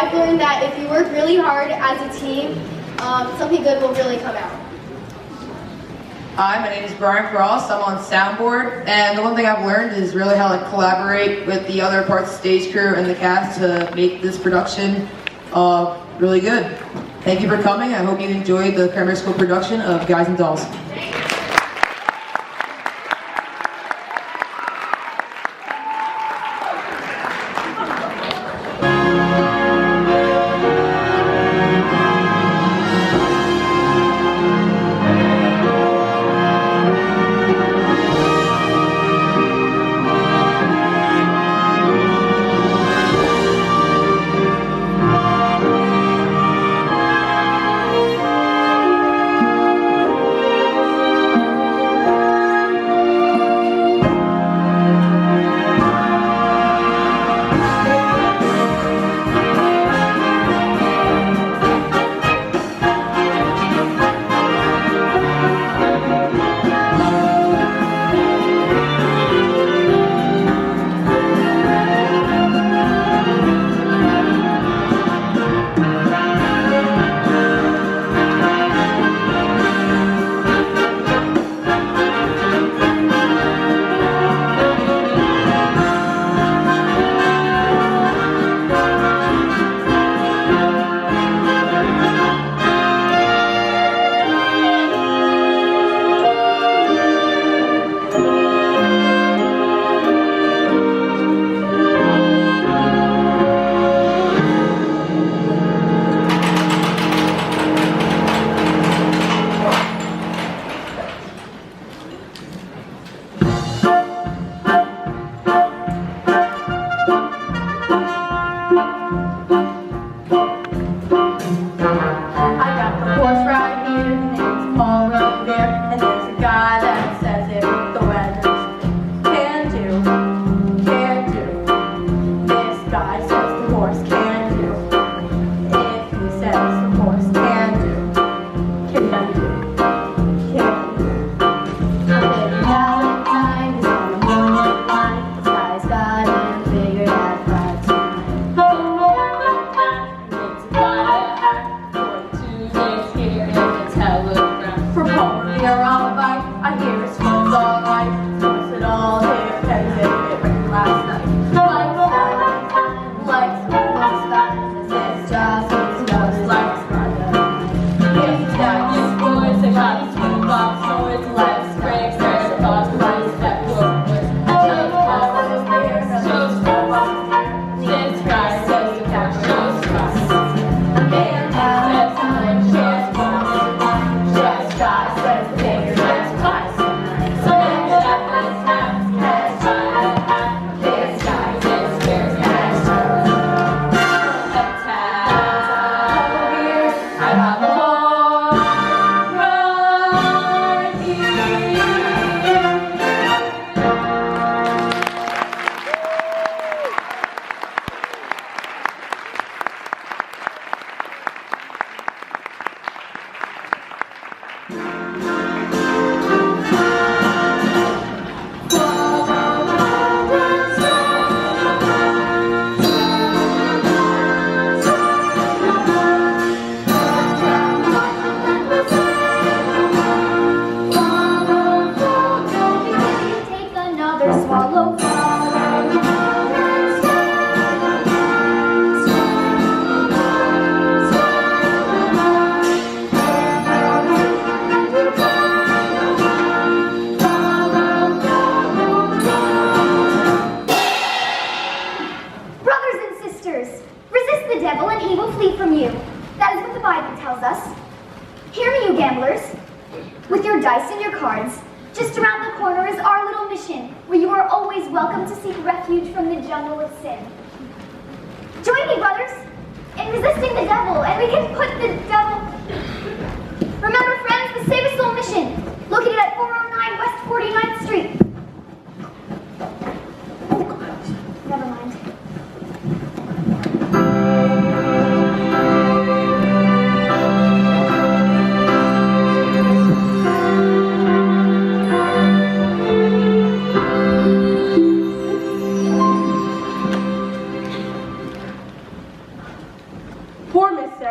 I've learned that if you work really hard as a team, something good will really come out. Hi, my name is Brian Cross. I'm on soundboard, and the one thing I've learned is really how to collaborate with the other parts of the stage crew and the cast to make this production really good. Thank you for coming. I hope you enjoyed the Cranberry School production of Guys and Dolls.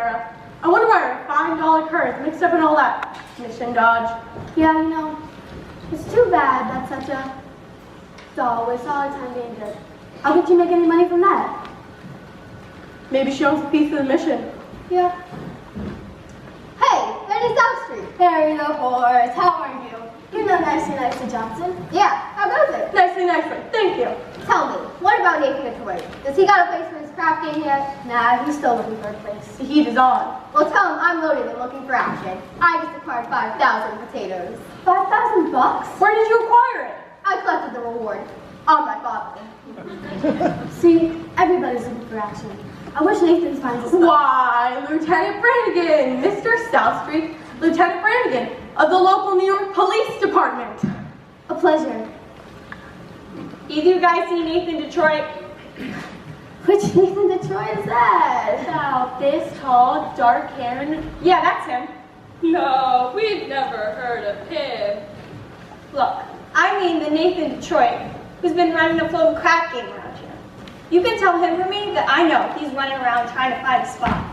Sarah. I wonder why our $5 card is mixed up in all that mission dodge. Yeah, you know, it's too bad that's such a dull waste all our time being good. How could you make any money from that? Maybe she owns a piece of the mission. Yeah. Hey, Benny South Street. Harry the horse, how are you? You know Nicely Johnson. Yeah, how goes it? Nicely, thank you. Tell me, what about Nathan Detroit? Does he got a place for his craft game yet? Nah, he's still looking for a place. The heat is on. Well, tell him I'm loaded and looking for action. I just acquired 5,000 potatoes. 5,000 bucks? Where did you acquire it? I collected the reward on my father. See, everybody's looking for action. I wish Nathan finds us. Why, Lieutenant Brannigan, Mr. South Street, Lieutenant Brannigan of the local New York Police Department. A pleasure. Either you guys see Nathan Detroit? Which Nathan Detroit is that? About this tall, dark hair, and yeah, that's him. No, we've never heard of him. Look, I mean the Nathan Detroit who's been running a floating crack game around here. You can tell him for me that I know he's running around trying to find a spot.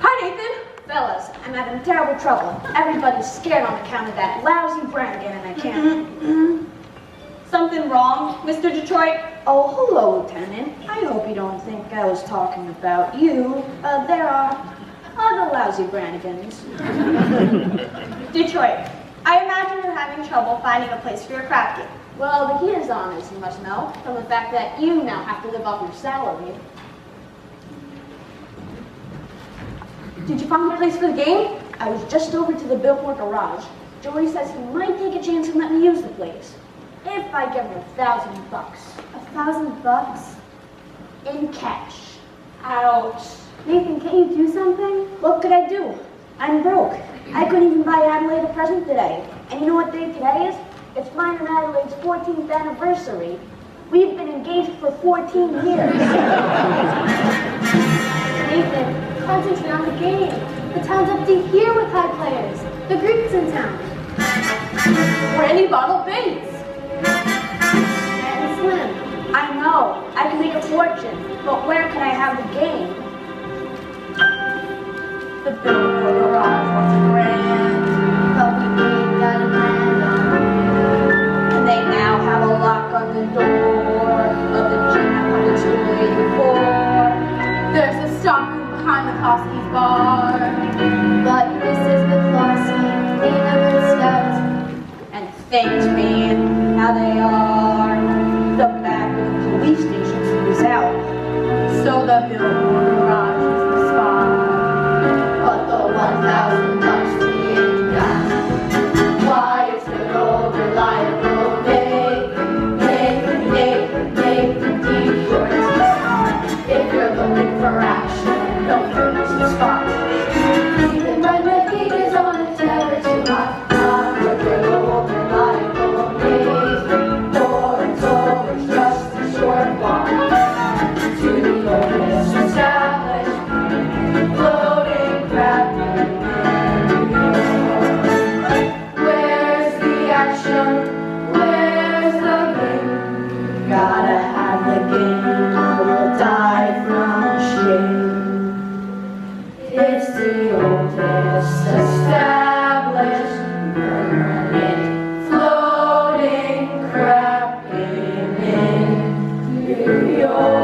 Hi, Nathan. Fellas, I'm having terrible trouble. Everybody's scared on account of that lousy Brannigan, and I can't. Something wrong, Mr. Detroit? Oh, hello, Lieutenant. I hope you don't think I was talking about you. There are other lousy Brannigans. Detroit, I imagine you're having trouble finding a place for your craft game. Well, the heat is on, as you must know, from the fact that you now have to live off your salary. Did you find a place for the game? I was just over to the Biltmore garage. Joey says he might take a chance and let me use the place. If I give him $1,000. $1,000? In cash. Ouch. Nathan, can't you do something? What could I do? I'm broke. I couldn't even buy Adelaide a present today. And you know what day today is? It's mine and Adelaide's 14th anniversary. We've been engaged for 14 years. Nathan, concentrate on the game. The town's empty here with high players. The Greeks in town. Brandy Bottle Bates. And Slim. I know. I can make a fortune. But where can I have the game? The Biltmore garage was grand. But we ain't got a plan. And they now have a lock on the door of the gym at 10284. There's a stockroom behind the Koski's bar. But this is the Flossie. They never stepped. And things being how they are, the back of the police station is out. So the Biltmore garage is the spot. But the 1,000 bucks we ain't got. Why, it's an old reliable Nathan Detroit. If you're looking for action, don't furnish the spot. Even when the heat is on, it's never too hot. But you're the old reliable Nathan. For it's over, just a short walk to the oldest established floating craft in New York. Where's the action? Where's the game? Gotta have the game, or we'll die from shame. It's the oldest established permanent floating craft in New York.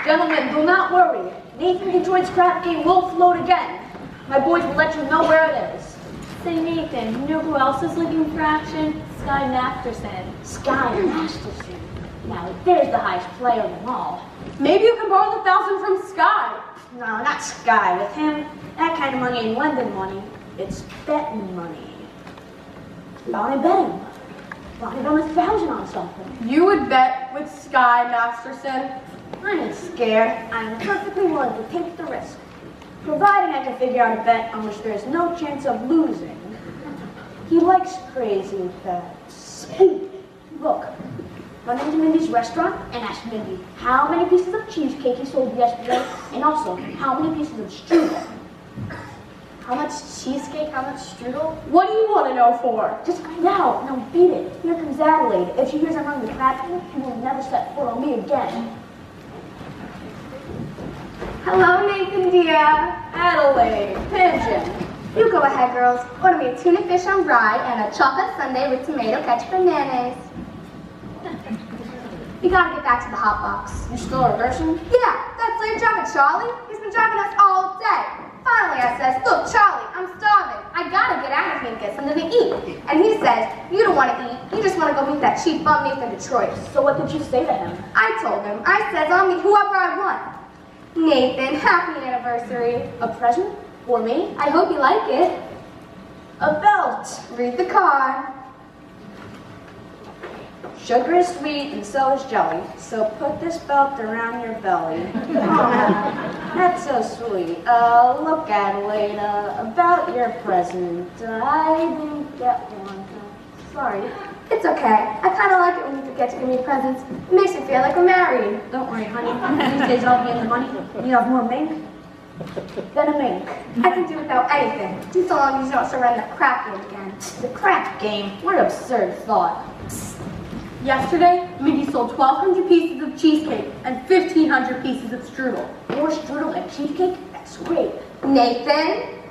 Gentlemen, do not worry. Nathan Detroit's crap game will float again. My boys will let you know where it is. Say, Nathan, you know who else is looking for action? Sky Masterson. Sky Masterson. Now, there's the highest player of them all. Maybe you can borrow the 1,000 from Sky. No, not Sky. With him, that kind of money ain't lending money. It's betting money. Bonnie bet him. Bonnie bet him 1,000 on something. You would bet with Sky Masterson. I ain't scared. I'm perfectly willing to take the risk, providing I can figure out a bet on which there's no chance of losing. He likes crazy bets. Hey, look, run into Mindy's restaurant and ask Mindy how many pieces of cheesecake he sold yesterday, and also how many pieces of strudel. How much cheesecake, how much strudel? What do you want to know for? Just find out. Now beat it. Here comes Adelaide. If she hears I'm running the classroom, she will never set foot on me again. Hello, Nathan dear. Adelaide, Pigeon. You go ahead, girls. Order me a tuna fish on rye and a chocolate sundae with tomato ketchup and mayonnaise. We gotta get back to the hot box. You still rehearsing? Yeah, that's late driver Charlie. He's been driving us all day. Finally, I says, look, Charlie, I'm starving. I gotta get out of here and get something to eat. And he says, you don't want to eat. You just want to go meet that cheap bum Nathan Detroit. So what did you say to him? I told him. I says, I'll meet whoever I want. Nathan, happy anniversary. A present? For me? I hope you like it. A belt. Read the card. Sugar is sweet and so is jelly, so put this belt around your belly. That's so sweet. Look, Adelaide, about your present. I didn't get one. Sorry. It's okay. I kind of like it when you forget to give me presents. It makes me feel like we're married. Don't worry, honey. These days I'll be in the money. You have more mink than a mink. I can do without anything. Just so long as you don't surrender the crap game again. The crack game? What an absurd thought. Yesterday, Mindy sold 1,200 pieces of cheesecake and 1,500 pieces of strudel. More strudel than cheesecake? That's great. Nathan,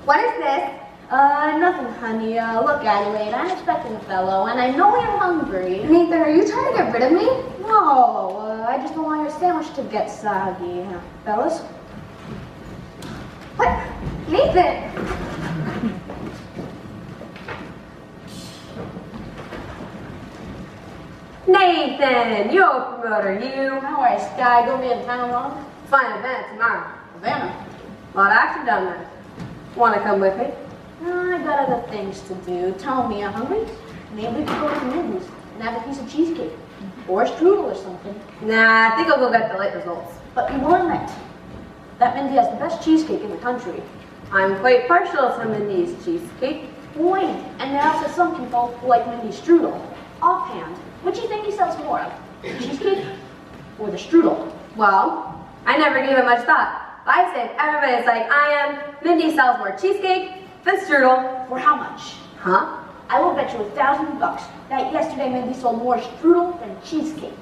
what is this? Nothing, honey. Look, Adelaide, I'm expecting a fellow, and I know you're hungry. Nathan, are you trying to get rid of me? No, I just don't want your sandwich to get soggy. Fellas? What? Nathan! Nathan, you're a promoter, you. How are you, Sky? Gonna be in town long? Fine event tomorrow. Havana. A lot of action down there. Want to come with me? I got other things to do. Tell me, I'm hungry? Maybe we could go to Mindy's and have a piece of cheesecake. Or strudel or something. Nah, I think I'll go get the late results. But you learn that Mindy has the best cheesecake in the country. I'm quite partial to Mindy's cheesecake. Wait, and there are also some people who like Mindy's strudel. Offhand, which do you think he sells more of? The cheesecake or the strudel? Well, I never gave it much thought. But I say everybody's like I am. Mindy sells more cheesecake than strudel. For how much? Huh? I will bet you $1,000 that yesterday Mindy sold more strudel than cheesecake.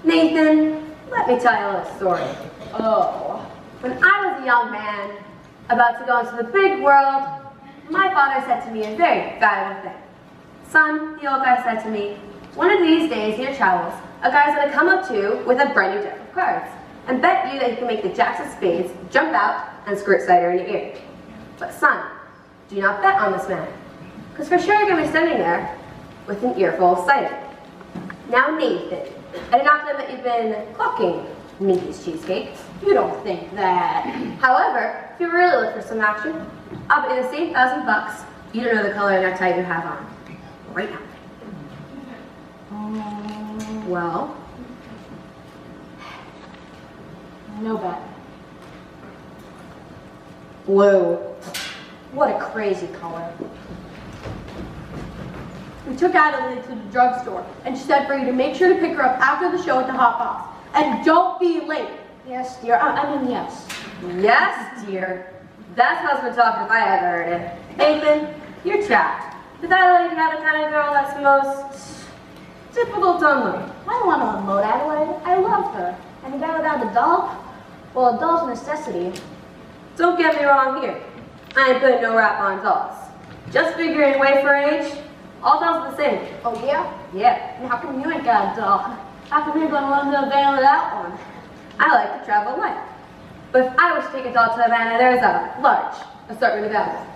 Nathan, let me tell you a little story. Oh. When I was a young man, about to go into the big world, my father said to me a very valuable thing. Son, the old guy said to me, one of these days in your travels, a guy's gonna come up to you with a brand new deck of cards and bet you that he can make the jacks of spades jump out and squirt cider in your ear. But son, do not bet on this man, because for sure you're gonna be standing there with an earful of cider. Now Nathan, I do not know that you've been clocking Mindy's cheesecake. You don't think that. However, if you really look for some action, I'll bet you the same $1,000 you don't know the color of necktie you have on. Right now. Well? No bet. Blue. What a crazy color. We took Adelaide to the drugstore, and she said for you to make sure to pick her up after the show at the Hot Box. And don't be late. Yes, dear. I mean, yes. Yes, dear. That's husband talk if I ever heard it. Nathan, you're trapped. Does Adelaide have the kind of girl that's most difficult to unload? I don't want to unload Adelaide. I love her. And the guy without a doll? Well, a doll's a necessity. Don't get me wrong here. I ain't putting no rap on dolls. Just figuring way for age, all dolls are the same. Oh, yeah? Yeah. And how come you ain't got a doll? How come you're going to run to Havana without one? I like to travel light. But if I was to take a doll to Havana, there's a large assortment of apples.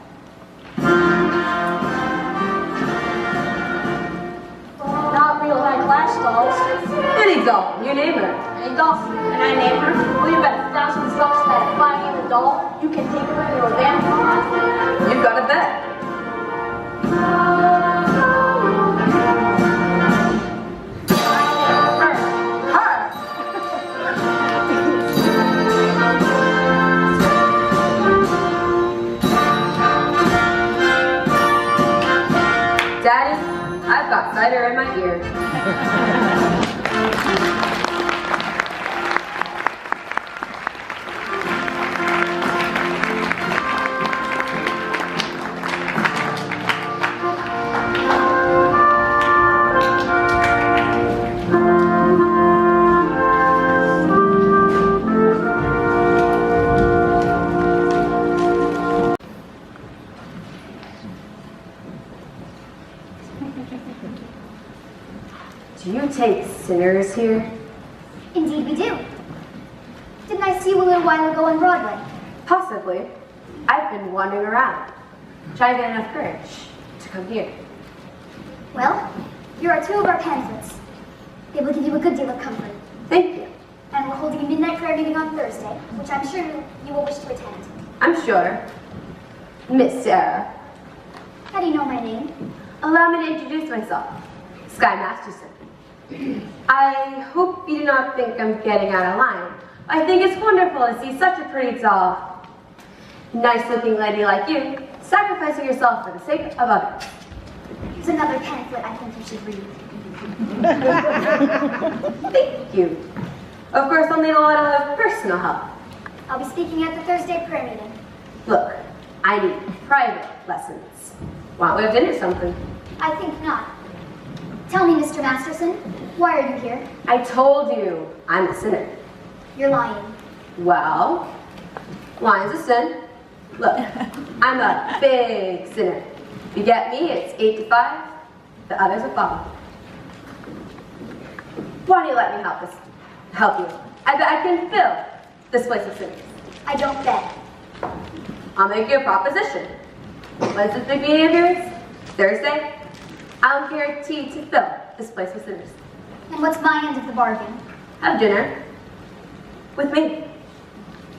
Not real high-class dolls. Any doll, you name her. Any doll, and I name her. Well, you bet $1,000 that if I name the doll, you can take her to your Havana. You've got a bet. Daddy, I've got cider in my ear. singers here? Indeed we do. Didn't I see you a little while ago on Broadway? Possibly. I've been wandering around, trying to get enough courage to come here. Well, here are 2 of our pamphlets. They will give you a good deal of comfort. Thank you. And we're holding a midnight prayer meeting on Thursday, which I'm sure you will wish to attend. I'm sure. Miss Sarah, How do you know my name? allow me to introduce myself. Sky Masterson. I hope you do not think I'm getting out of line. I think it's wonderful to see such a pretty, tall, nice-looking lady like you sacrificing yourself for the sake of others. Here's another pamphlet I think you should read. Thank you. Of course, I'll need a lot of personal help. I'll be speaking at the Thursday prayer meeting. Look, I need private lessons. Want we have dinner or something? I think not. Tell me, Mr. Masterson, why are you here? I told you, I'm a sinner. You're lying. Well, lying's a sin. Look, I'm a big sinner. You get me, it's 8 to 5. The others will follow. Why don't you let me help you? I bet I can fill this place with sinners. I don't bet. I'll make you a proposition. When's the big meeting of yours? Thursday? I'll guarantee to fill this place with sinners. And what's my end of the bargain? Have dinner with me.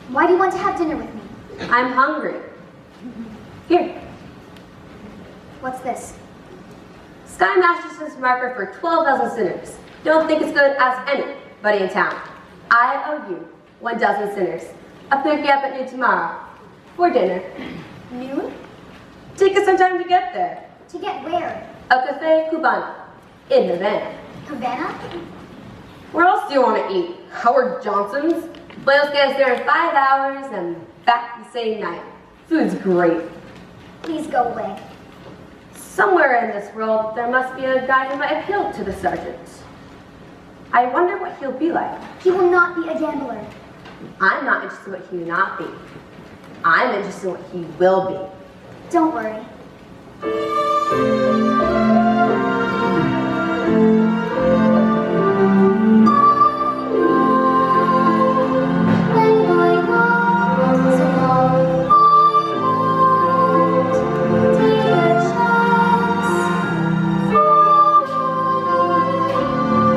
Why do you want to have dinner with me? I'm hungry. Here, What's this? Sky Masterson's marker for 12,000 sinners. Don't think it's good, ask anybody in town. I owe you 12 sinners. I'll pick you up at noon tomorrow for dinner. Noon? Take us some time to get there. To get where? El Cafe Cubano in Havana. Havana? Where else do you want to eat? Howard Johnson's? Blails get us there in 5 hours and back the same night. Food's great. Please go away. Somewhere in this world, there must be a guy who might appeal to the sergeant. I wonder what he'll be like. He will not be a gambler. I'm not interested in what he will not be. I'm interested in what he will be. Don't worry. When my arms along, take a chance.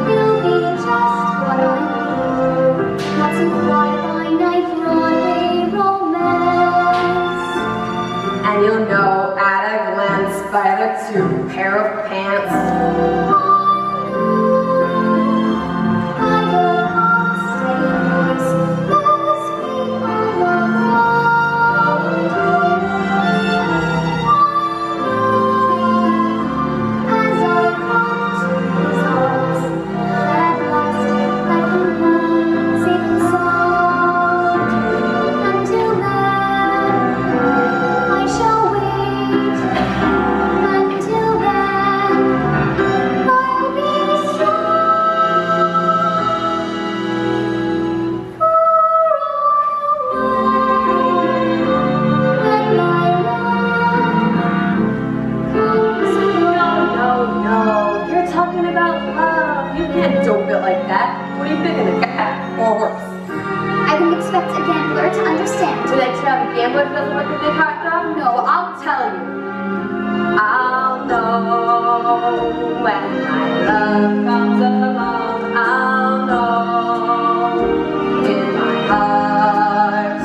You'll be just what I need. Not some fly-by-night Broadway romance. And you'll know at a glance by the 2 pair of pants. I didn't expect a gambler to understand. Do they tell the gambler doesn't like a big hot dog? No, I'll tell you. I'll know when my love comes along. I'll know in my heart.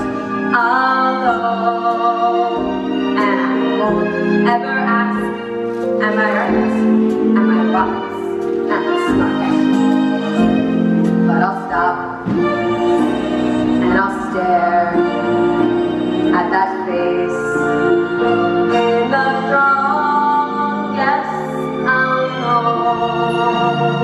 I'll know, and I won't ever ask. Am I right? Am I wise? Am I smart? But I'll stop. And I'll stare at that face in the throng. Yes, I'll know.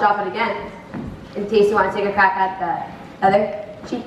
drop it again. In case you want to take a crack at the other cheek.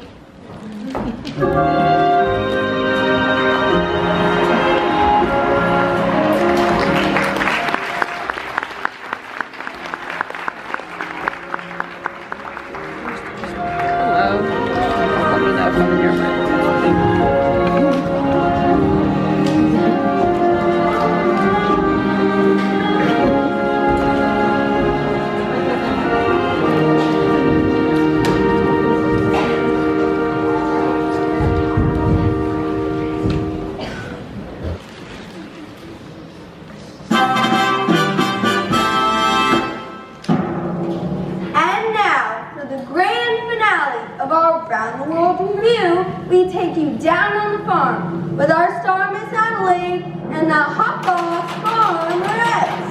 And now, for the grand finale of our Round the World Review, we take you down on the farm with our star Miss Adelaide and the Hot Box Farmerettes.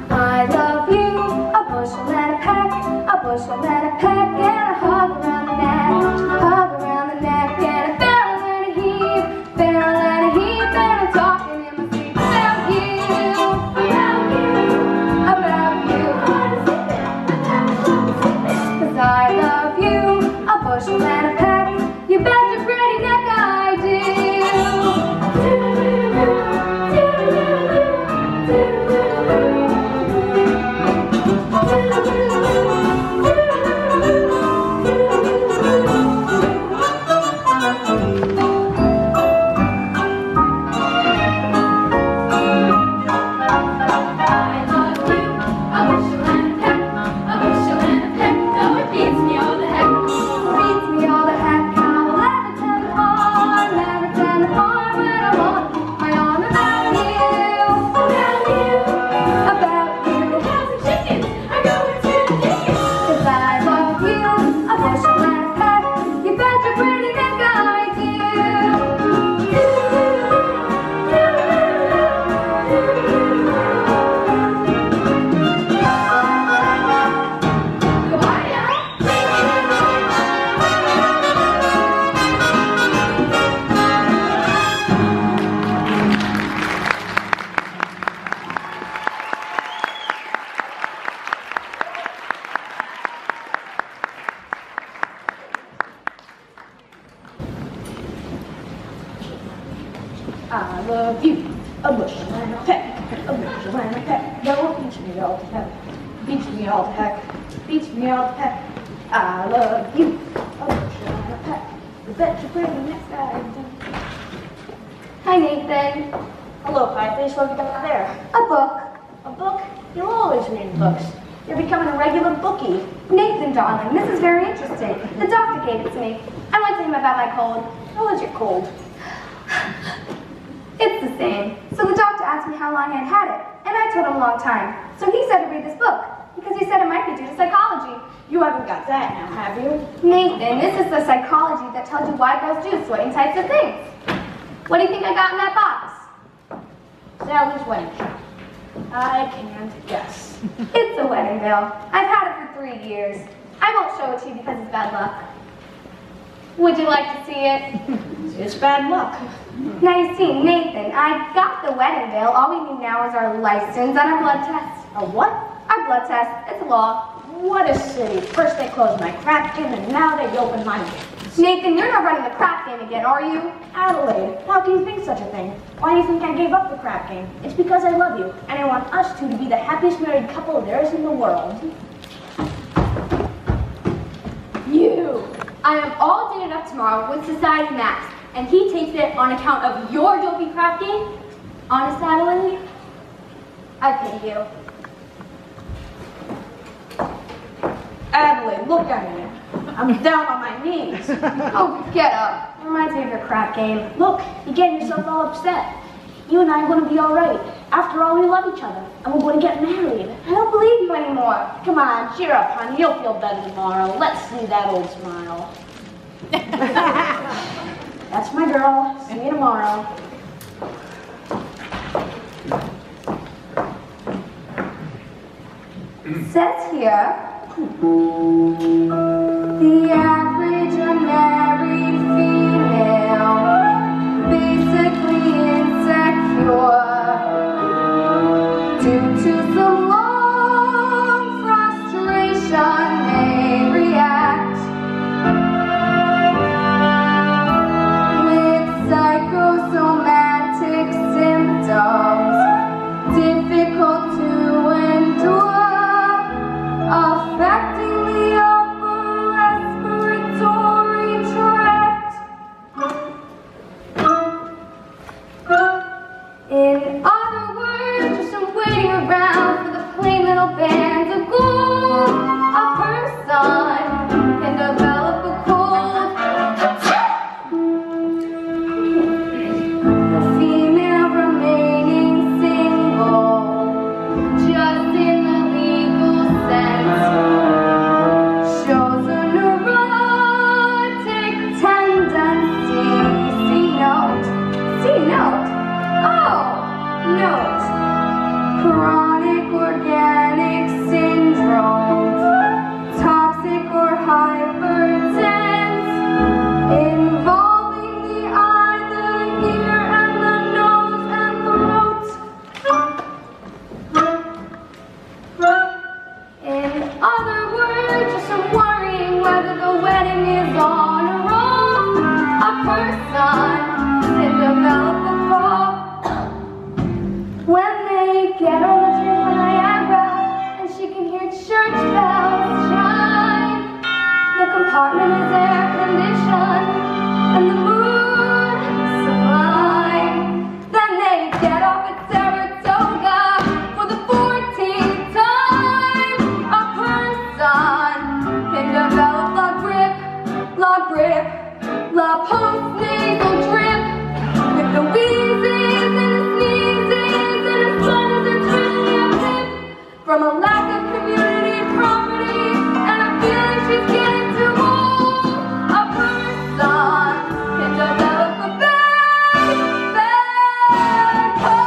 I love you, a bushel and a peck, a bushel and a peck, and a hug around the neck, hug around the neck, and a barrel and a heave, barrel and a heave, and I'm talking in my sleep about you, about you, cause I love you, a bushel and a peck, you bet your pretty neck I I love you, a bushel and a peck, a bushel and a peck. Don't beat me all to heck, beat me all to heck, beat me all to heck. I love you, a bushel and a peck. You bet your pretty next I do. Hi Nathan. Hello, Pieface. What have you got there? A book. A book? You'll always read books. You're becoming a regular bookie. Nathan, darling, this is very interesting. The doctor gave it to me. I went to him about my cold. How is your cold? It's the same. So the doctor asked me how long I had had it, and I told him a long time. So he said to read this book, because he said it might be due to psychology. You haven't got that now, have you? Nathan, this is the psychology that tells you why girls do certain types of things. What do you think I got in that box? Sally's wedding shop. I can't guess. It's a wedding veil. I've had it for 3 years. I won't show it to you because it's bad luck. Would you like to see it? It's bad luck. Now you see, Nathan, I got the wedding veil. All we need now is our license and our blood test. A what? Our blood test. It's a law. What a city. First they closed my crap game and now they open my game. Nathan, you're not running the crap game again, are you? Adelaide, how can you think such a thing? Why do you think I gave up the crap game? It's because I love you, and I want us two to be the happiest married couple there is in the world. You! I am all dated up tomorrow with Society Max, and he takes it on account of your dopey crap game? Honest, Adelaide? I pity you. Adelaide, look at me. I'm down on my knees. Oh, get up. It reminds me of your crap game. Look, you're getting yourself all upset. You and I are going to be all right. After all, we love each other, and we're going to get married. I don't believe you anymore. Come on, cheer up, honey. You'll feel better tomorrow. Let's see that old smile. That's my girl. See you tomorrow. Says here, the average unmarried female, basically insecure, due to some long frustration, may react with psychosomatic symptoms, difficult to endure, affecting the upper respiratory tract. In other words, just I'm waiting around for the plain little band to go. A person can develop a cold. A female remaining single, just in the legal sense, shows a neurotic tendency. C note. Oh, note. Chronic organic syndrome, toxic or hypertense, involving the eye, the ear, and the nose and throat. In other words, just I'm worrying whether the wedding is on or off. A person can develop a fall when they get on the train for Niagara and she can hear church bells chime. The compartment is air conditioned and the mood sublime. Then they get off at Saratoga for the 14th time. A person can develop la post-nasal drip, with the wheezes and the sneezes and the flutters and turning a pip from a lack of community property and a feeling she's getting too old. A person can develop a bad cold.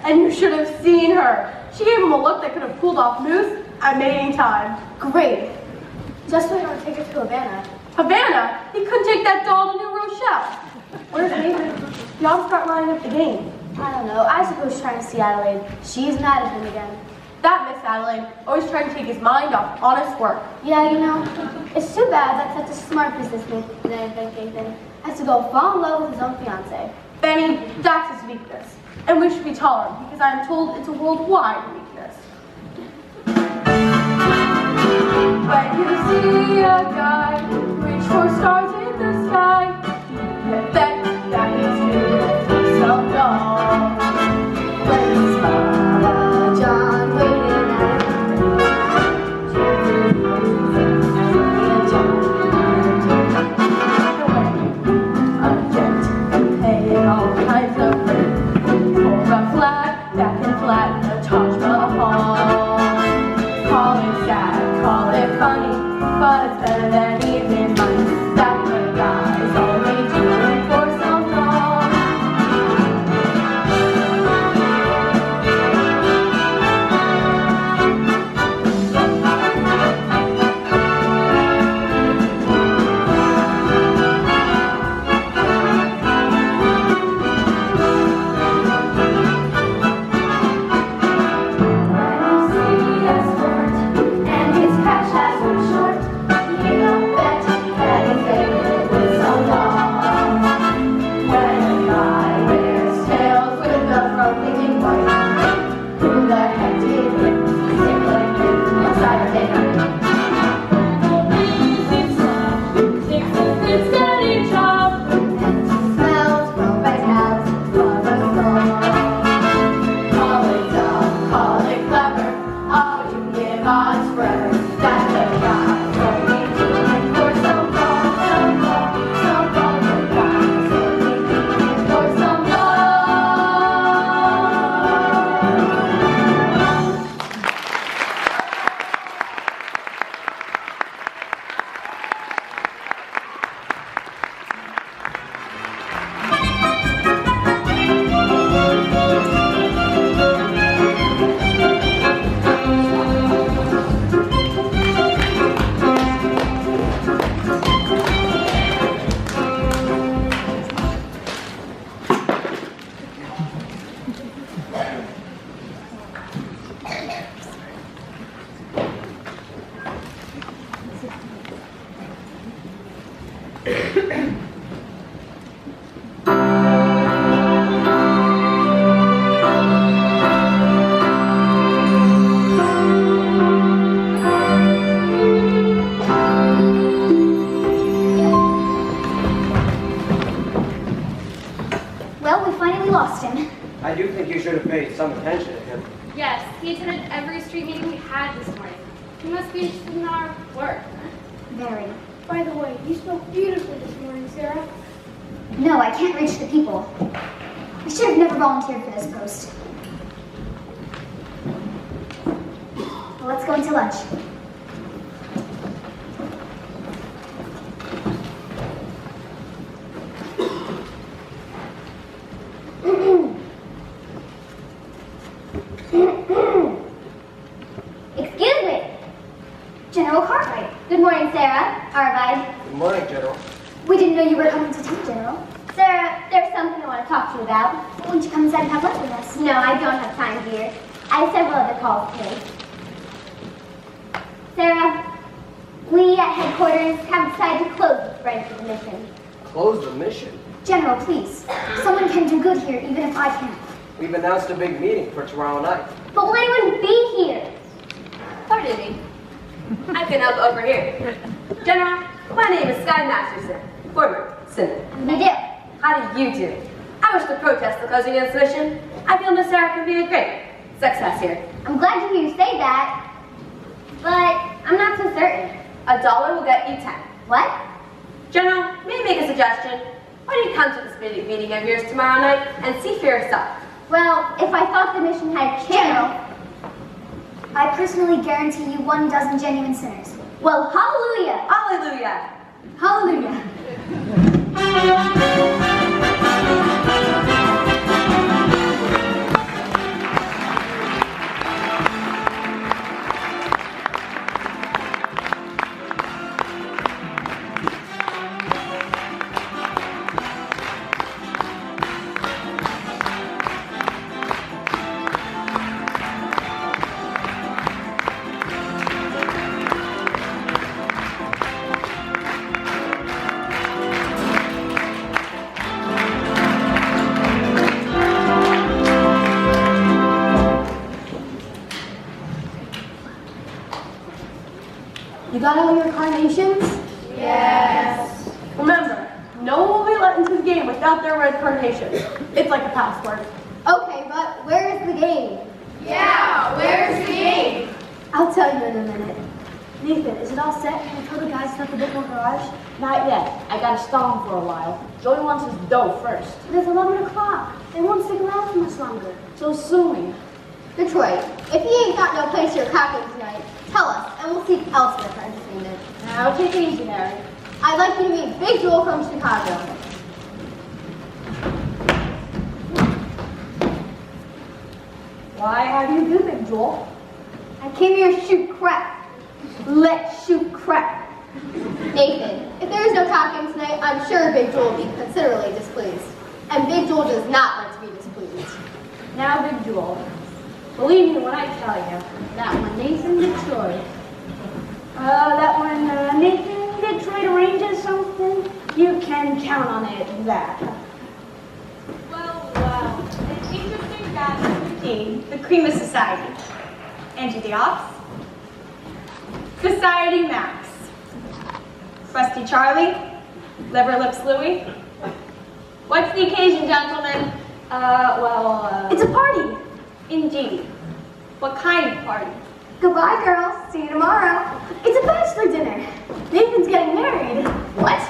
And you should have seen her. She gave him a look that could have cooled off Moose at mating time. Great. Just so I don't take her to Havana. Havana? He couldn't take that doll to New Rochelle. Where's David? You all start lining up the game. I don't know. I suppose trying to see Adelaide. She's mad at him again. That Miss Adelaide, always trying to take his mind off honest work. Yeah, you know, it's too bad that such a smart businessman Nathan has to go fall in love with his own fiancée. Benny, that's his weakness. And we should be tolerant because I am told it's a worldwide weakness. When you see a guy reach for stars in the sky, bet that he's doing some dog. When he's Papa John waiting at a jet, paying all kinds of things for a flag that can flatten the Taj Mahal. Call it sad, call it funny, but it's better than even money that the guy's only doing for some fun. Well, we finally lost him. I do think you should have paid some attention to him. Yes, he attended every street meeting we had this morning. He must be interested in our work. Very. By the way, you spoke beautifully this morning, Sarah. No, I can't reach the people. I should have never volunteered for this post. Well, let's go into lunch. Excuse me. General Cartwright. Good morning, Sarah. Arvide. Good morning, General. We didn't know you were coming to town, General. Sarah, there's something I want to talk to you about. Why don't you come inside and have lunch with us? No, I don't have time, dear. I have several other calls to make. Sarah, we at headquarters have decided to close this branch of the mission. Close the mission. General, please. Someone can do good here, even if I can't. We've announced a big meeting for tomorrow night. But will anyone be here? Pardon me. I can help over here. General, my name is Sky Masterson, former Senator. You do. How do you do? I wish to protest the closing of this mission. I feel Miss Sarah can be a great success here. I'm glad to hear you say that, but I'm not so certain. $1 will get you 10. What? General, may I make a suggestion? Why don't you come to this meeting of yours tomorrow night and see for yourself? Well, if I thought the mission had changed... General, I personally guarantee you 1 genuine sinners. Well, hallelujah! Hallelujah! Hallelujah! You got all your carnations? Yes. Remember, no one will be let into the game without their red carnation. It's like a password. Okay, but where is the game? Yeah, where's the game? I'll tell you in a minute. Nathan, is it all set? Can I tell the guys stuff a bit more garage? Not yet. I gotta stall him for a while. Joey wants his dough first. But it's 11 o'clock. They won't stick around for much longer. So soon. Detroit, if you ain't got no place you're cocking tonight, tell us, and we'll seek elsewhere for entertainment. Now take it easy, Mary. I'd like you to meet Big Joel from Chicago. Why? How do you do, Big Joel? I came here to shoot crap. Let's shoot crap. Nathan, if there is no cocking tonight, I'm sure Big Joel will be considerably displeased. And Big Joel does not like to be displeased. Now, Big Joel, believe me when I tell you that when Nathan Detroit, Nathan Detroit arranges something, you can count on it that. Well, an interesting batch routine, the cream of society. Angie the Ops, Society Max, Rusty Charlie, Liver Lips Louie. What's the occasion, gentlemen? It's a party. Indeed. What kind of party? Goodbye, girls. See you tomorrow. It's a bachelor dinner. Nathan's getting married. What?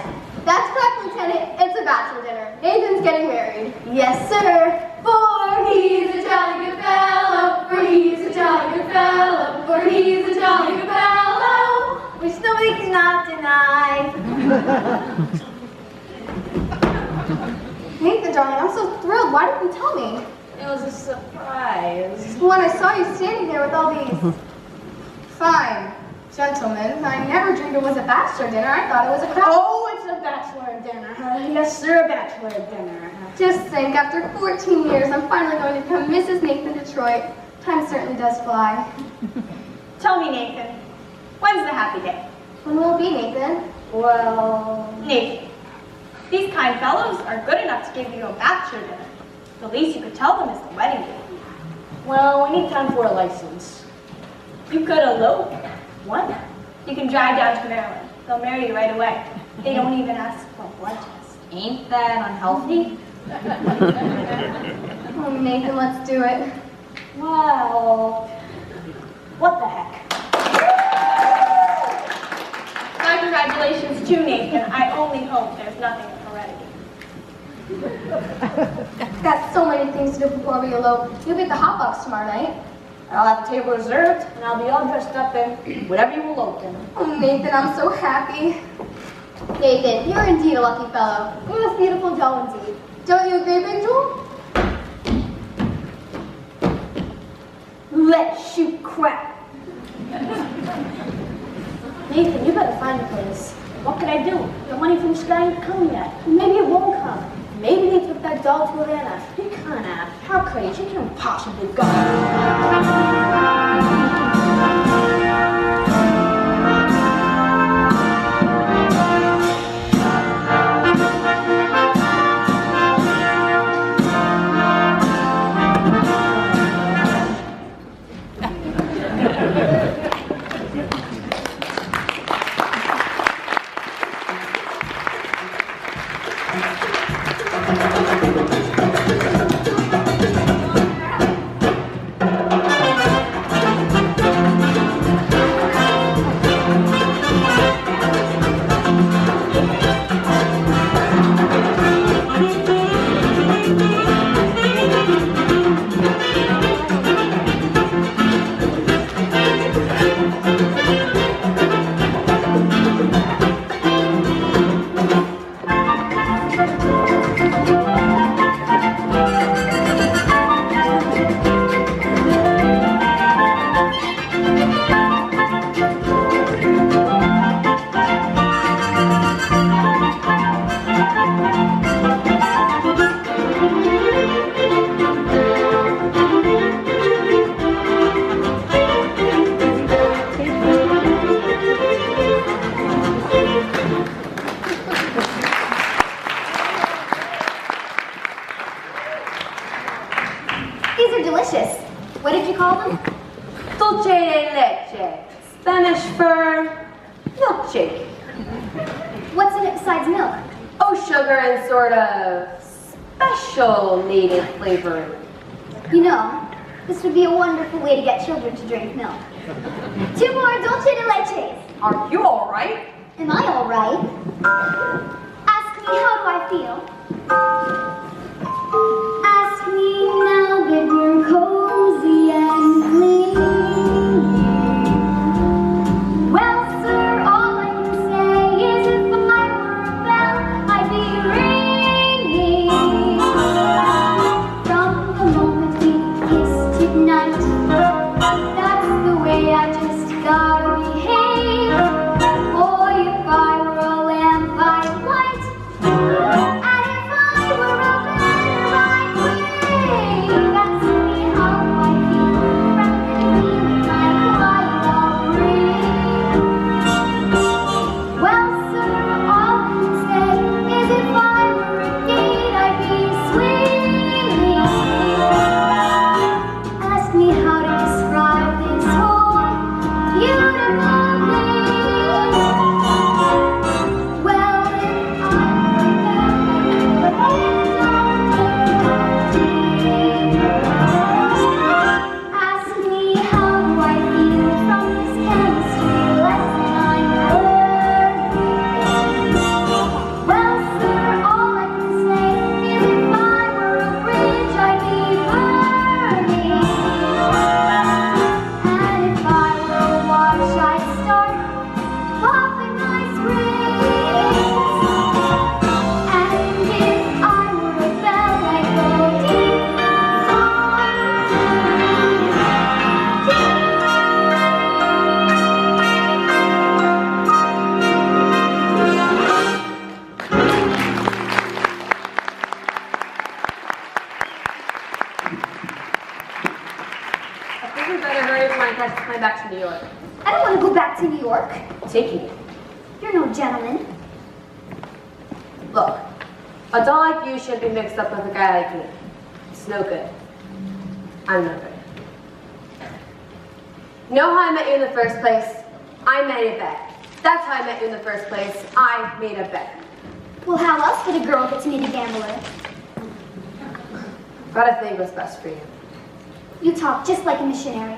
That's correct, Lieutenant. It's a bachelor dinner. Nathan's getting married. Yes, sir. For he's a jolly good fellow. For he's a jolly good fellow. For he's a jolly good fellow. Which nobody cannot deny. Nathan, darling, I'm so thrilled. Why didn't you tell me? It was a surprise. When I saw you standing there with all these fine gentlemen, I never dreamed it was a bachelor dinner. I thought it was a crowd. Oh, it's a bachelor dinner. Yes, sir, a bachelor dinner. Just think, after 14 years, I'm finally going to become Mrs. Nathan Detroit. Time certainly does fly. Tell me, Nathan, when's the happy day? When will it be, Nathan? Well, Nathan, these kind fellows are good enough to give you a bachelor dinner. The least you could tell them is the wedding day. Well, we need time for a license. You could elope. What? You can drive down to Maryland. They'll marry you right away. They don't even ask for a blood test. Ain't that unhealthy? Oh, Nathan, let's do it. Well, what the heck? My congratulations to Nathan. I only hope there's nothing of heredity. Got so many things to do before we elope. You'll be at the hot box tomorrow night. I'll have a table reserved, and I'll be all dressed up in whatever you will open. Oh, Nathan, I'm so happy. Nathan, you're indeed a lucky fellow. You're the most beautiful doll indeed. Don't you agree, Big Jewel? Let's shoot crap. Nathan, you better find a place. What can I do? The money from the sky ain't come yet. Maybe it won't come. Maybe they took that doll to Atlanta. You can't have. How could you? You can't possibly go. These are delicious. What did you call them? Dulce de leche, Spanish for milkshake. What's in it besides milk? Oh, sugar and sort of special native flavoring. You know, this would be a wonderful way to get children to drink milk. 2 more dulce de leches. Are you all right? Am I all right? Ask me, how do I feel? Ask me now that we're cozy and clean. Well, sir, all I can say is if I were a bell, I'd be ringing. From the moment we kissed goodnight, that's the way I just gotta behave. Boy, if I were a lamp, I'd light. And if I were a banner, I'd wave. Ask me how I feel, wrapped in feeling like light I'll breathe. Well, sir, all I can say is if I were a gate, I'd be swinging. Ask me how to describe this whole beautiful thing. Well, if I were a ask me how do I feel from this chemistry lesson I'm learning. Well, sir, all I can say is if I were a bridge, I'd be burning. And if I were a watch, I'd start popping my springs. And if I were a bell, I'd go ding I think we better hurry if my test to plane back to New York. I don't want to go back to New York. Taking it. You're no gentleman. Look, a doll like you should be mixed up with a guy like me. It's no good. I'm no good. You know how I met you in the first place? I made a bet. That's how I met you in the first place. I made a bet. Well, how else would a girl get to meet a gambler? What I think was best for you. You talk just like a missionary.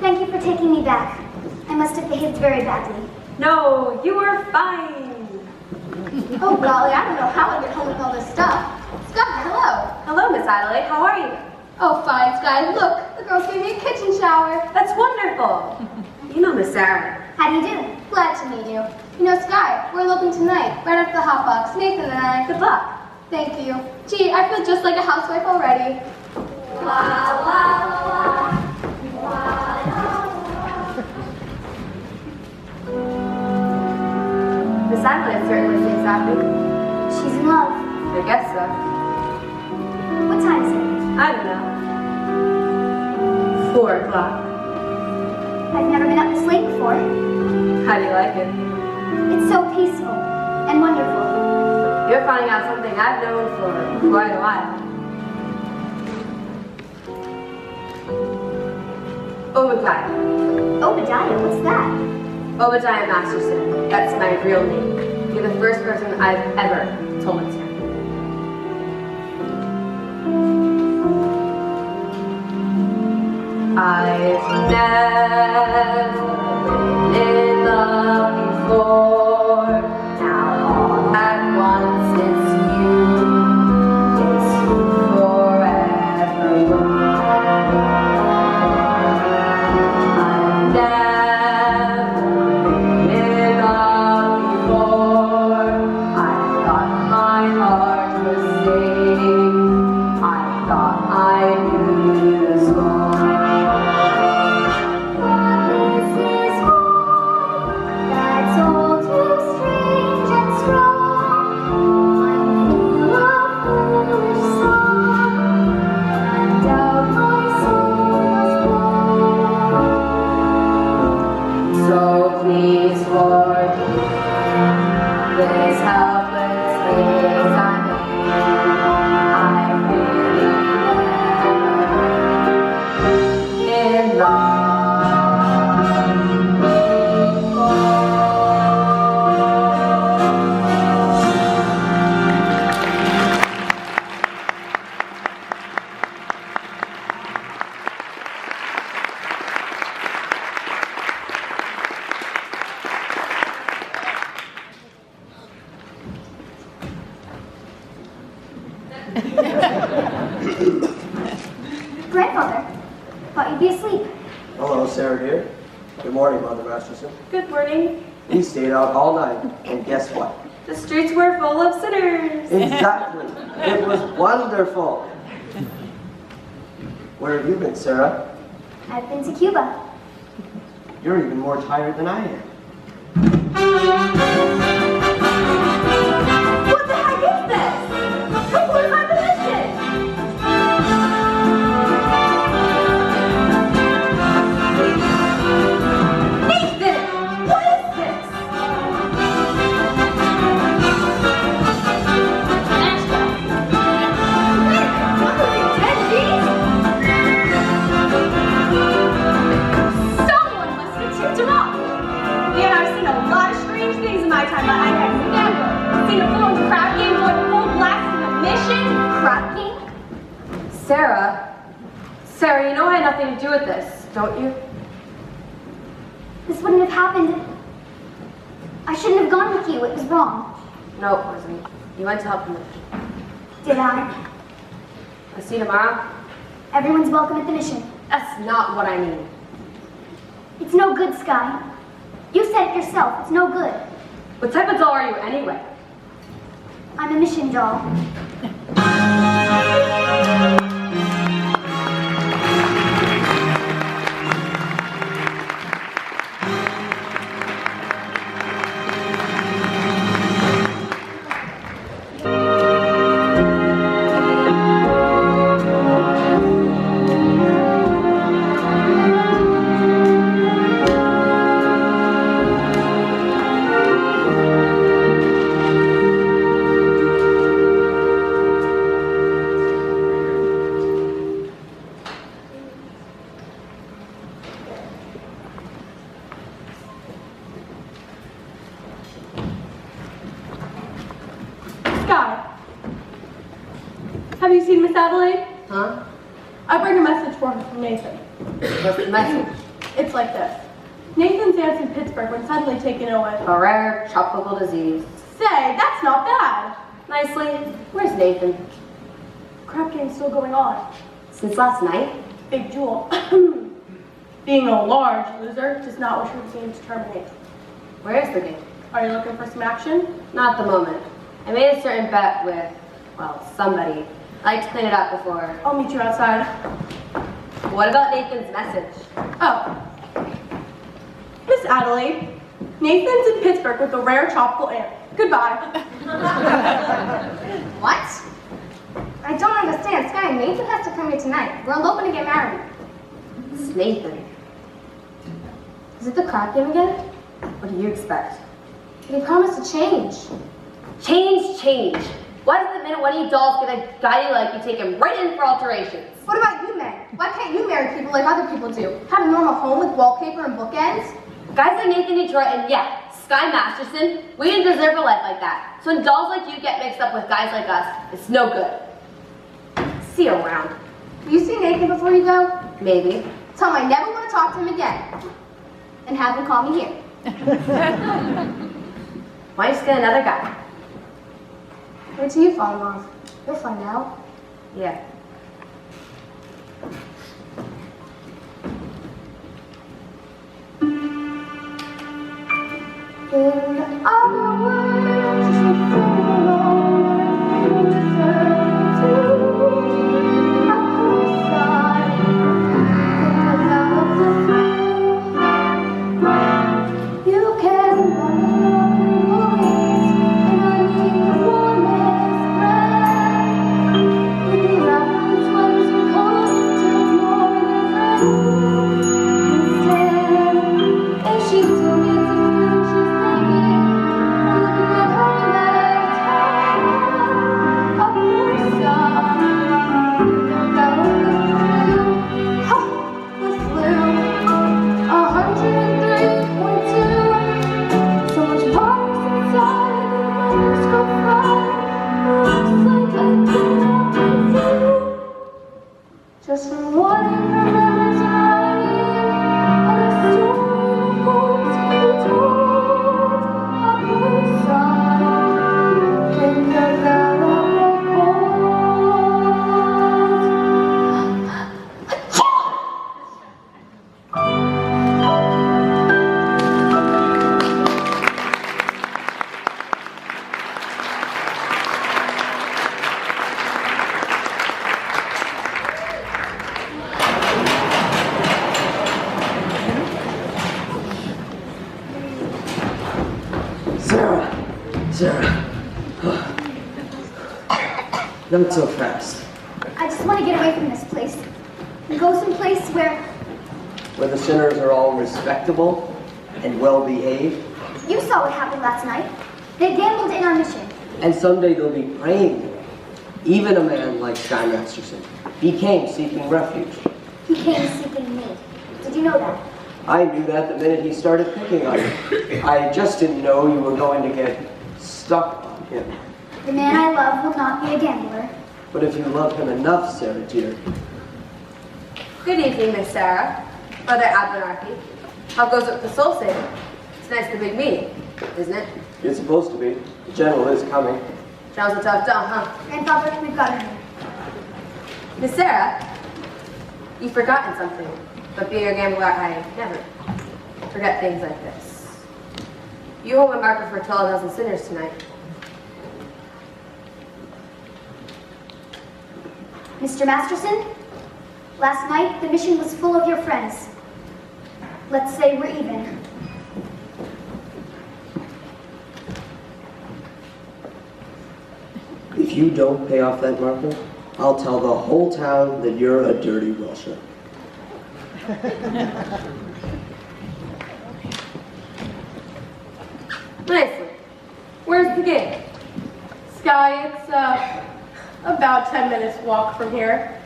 Thank you for taking me back. I must have behaved very badly. No, you were fine. Oh, golly, I don't know how I get home with all this stuff. Sky, hello. Hello, Miss Adelaide. How are you? Oh, fine, Sky. Look, the girls gave me a kitchen shower. That's wonderful. You know Miss Sarah. How do you do? Glad to meet you. You know, Sky, we're eloping tonight, right after the hot box. Nathan and I. Good luck. Thank you. Gee, I feel just like a housewife already. Miss Adelaide certainly seems happy. She's in love. I guess so. What time is it? I don't know. 4 o'clock. I've never been up this late before. How do you like it? It's so peaceful and wonderful. You're finding out something I've known for quite a while. Obadiah. Obadiah, what's that? Obadiah Masterson. That's my real name. You're the first person I've ever told it to. I've never been in love before. Now all at once it's you forevermore. I've never been in love before. I thought my heart was safe. I thought I knew the score. So please forgive this helpless things I made. I really never in love. Grandfather, thought you'd be asleep. Hello, Sarah here. Good morning, Mother Masterson. Good morning. We stayed out all night, and guess what? The streets were full of sinners. Exactly. It was wonderful. Where have you been, Sarah? I've been to Cuba. You're even more tired than I am. What the heck is this? Look, where's my position? Nathan! What is this? Someone must have tipped him off. Man, I've seen a lot of strange things in my time, but I have never seen a full crowd game going full blast in a mission. Crab king? Sarah, you know I had nothing to do with this, don't you? This wouldn't have happened. I shouldn't have gone with you. It was wrong. No, it wasn't. You went to help the mission. Did I? I'll see you tomorrow. Everyone's welcome at the mission. That's not what I mean. It's no good, Sky. You said it yourself. It's no good. What type of doll are you anyway? I'm a mission doll. you seen Miss Adelaide? Huh? I bring a message for her from Nathan. What's the message? It's like this. Nathan's aunt's in Pittsburgh when suddenly taken ill with A rare tropical disease. Say, that's not bad. Nicely. Where's Nathan? Crap game's still going on. Since last night? Big Jewel. Being a large loser does not wish her team to terminate. Where is the game? Are you looking for some action? Not at the moment. I made a certain bet with, well, somebody. I like to clean it up before. I'll meet you outside. What about Nathan's message? Oh. Miss Adelaide, Nathan's in Pittsburgh with a rare tropical aunt. Goodbye. What? I don't understand. Sky and Nathan has to come here tonight. We're eloping to get married. It's Nathan. Is it the crap game again? What do you expect? They promised to change. Change. Why does the minute one of you dolls get a guy you like, you take him right in for alterations? What about you men? Why can't you marry people like other people do? Have a normal home with wallpaper and bookends? Guys like Nathan Detroit and yeah, Sky Masterson, we didn't deserve a life like that. So when dolls like you get mixed up with guys like us, it's no good. See you around. Will you see Nathan before you go? Maybe. Tell him I never want to talk to him again. And have him call me here. Why don't you just get another guy? Wait till you fall in love. You'll find out. Yeah. In other words, you should fall alone and deserve to. I put aside, think about the thrill. You can run police, and I need the warmest breath. You can laugh when the sweaters are cold, till it's more than friends. Instead, if she told me it's a feeling she's thinking, I'm looking at her left hand. Of course, think about the flu. Ha! The flu. 103.2. So much virus inside, the numbers go fly. Looks like I cannot breathe. Just from what I remember dying, and a story of hope to be told. A person can get out of the cold. Sarah. Not so fast. I just want to get away from this place and go someplace where Where the sinners are all respectable and well behaved, you saw what happened last night. They gambled in our mission. and someday they'll be praying there. Even a man like Sky Masterson. He came seeking refuge. He came seeking me. Did you know that? I knew that the minute he started picking on you. I just didn't know you were going to get stuck on him. The man I love will not be a gambler. But if you love him enough, Sarah dear, Good evening, Miss Sarah. Brother Abernathy. How goes it with the soul saving? It's nice the big meeting, isn't it? it's supposed to be. The general is coming. Sounds a tough job, huh? Grandfather, we've got him. Miss Sarah, you've forgotten something. But being a gambler, I never forget things like this. You hold a marker for 12,000 sinners tonight. Mr. Masterson, last night the mission was full of your friends. Let's say we're even. If you don't pay off that marker, I'll tell the whole town that you're a dirty Welshman. Nicely. Where's the game? Sky, it's about 10 minutes walk from here.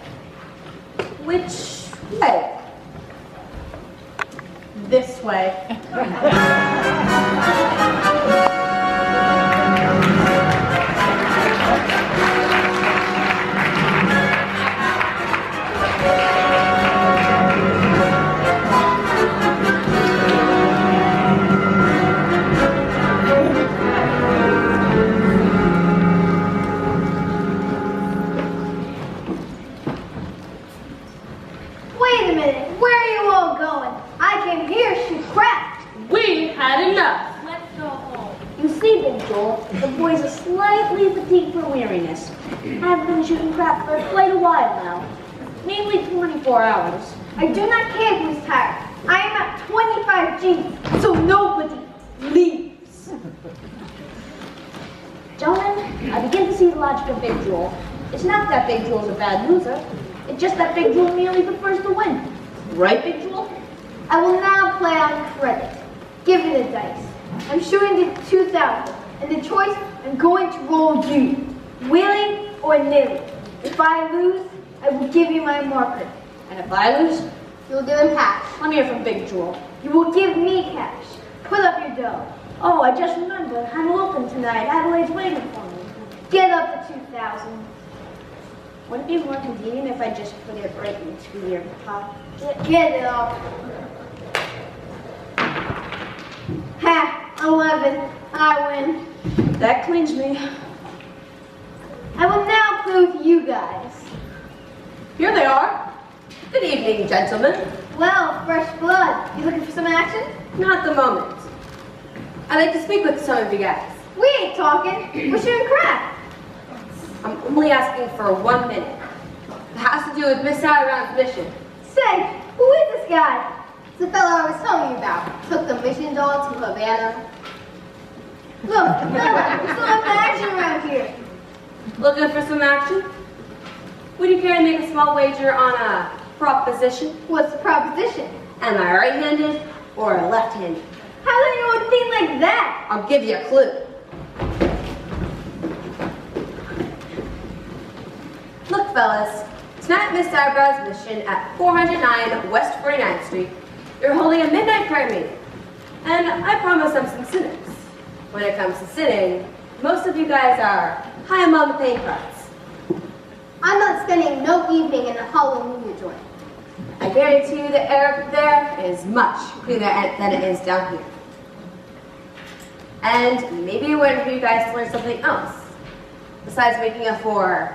Which way? This way. boys are slightly fatigued for weariness. I've been shooting crap for quite a while now. Mainly 24 hours. I do not care who's tired. I am at 25 Gs, so nobody leaves. Gentlemen, I begin to see the logic of Big Jewel. It's not that Big Jewel's a bad loser. It's just that Big Jewel merely prefers to win. Right, Big Jewel? I will now play on credit. Give me the dice. I'm shooting the 2,000, and the choice, I'm going to roll you. Willing or nilly. If I lose, I will give you my marker. And if I lose, You'll give him cash. let me hear from Big Jewel. You will give me cash. Put up your dough. Oh, I just remembered. I'm open tonight. Adelaide's waiting for me. Get up the 2,000. Would it be more convenient if I just put it right into your pocket? Get it up. Ha! 11. I win. That cleans me. I will now prove you guys. Here they are. Good evening, gentlemen. Well, fresh blood. You looking for some action? Not at the moment. I'd like to speak with some of you guys. We ain't talking. We're shooting crap. I'm only asking for 1 minute. It has to do with Miss Adirond's mission. Say, who is this guy? It's the fellow I was telling you about. Took the mission doll to Havana. Look, fella, we still have the action around here. Looking for some action? Would you care to make a small wager on a proposition? What's the proposition? Am I right-handed or left-handed? How do you know a thing like that? I'll give you a clue. Look, fellas, tonight at Miss Adirond's mission at 409 West 49th Street, you're holding a midnight prayer meeting. And I promise them some sinners. When it comes to sinning, most of you guys are high among the paying cards. I'm not spending no evening in a hallelujah joint. I guarantee you the air up there is much cleaner than it is down here. And maybe you're waiting for you guys to learn something else, besides making up for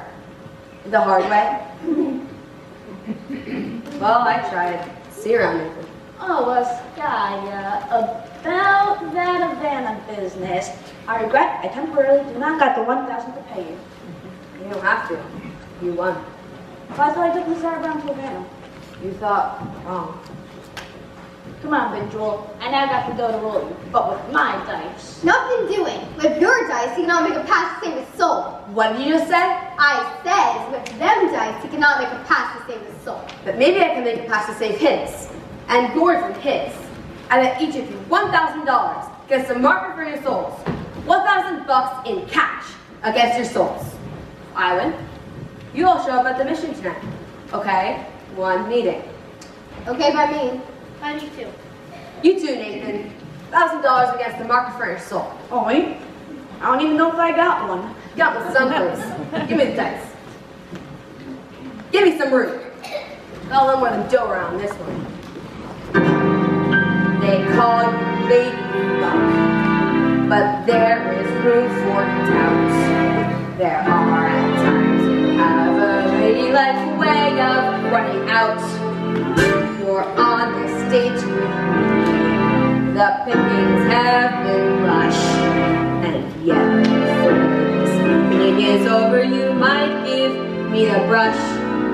the hard way. Well, I tried. See you around, Nathan. Oh, Skye, about that Havana business. I regret I temporarily do not got the 1,000 to pay you. You don't have to. You won. I thought I took Miss Adirond to Havana. You thought wrong. Come on, Big Jewel. I now got to go to roll you, but with my dice. Nothing doing. With your dice, you cannot make a pass to save his soul. What did you just say? I says, with them dice, he cannot make a pass to save his soul. But maybe I can make a pass to save his, and yours and his. And that each of you $1,000 gets a marker for your souls. $1,000 in cash against your souls. I win. You all show up at the mission tonight. Okay? One meeting. Okay by me. By me too. You too, Nathan. $1,000 against the marker for your soul. Oh, wait. I don't even know if I got one. Got with some clues. Give me the dice. Give me some room. Got a little more than dough around this one. They call you baby luck, but there is room for doubt. There are at times you have a ladylike way of running out. You're on the stage with me. The pickings have been lush, and yet before this evening is over, you might give me the brush.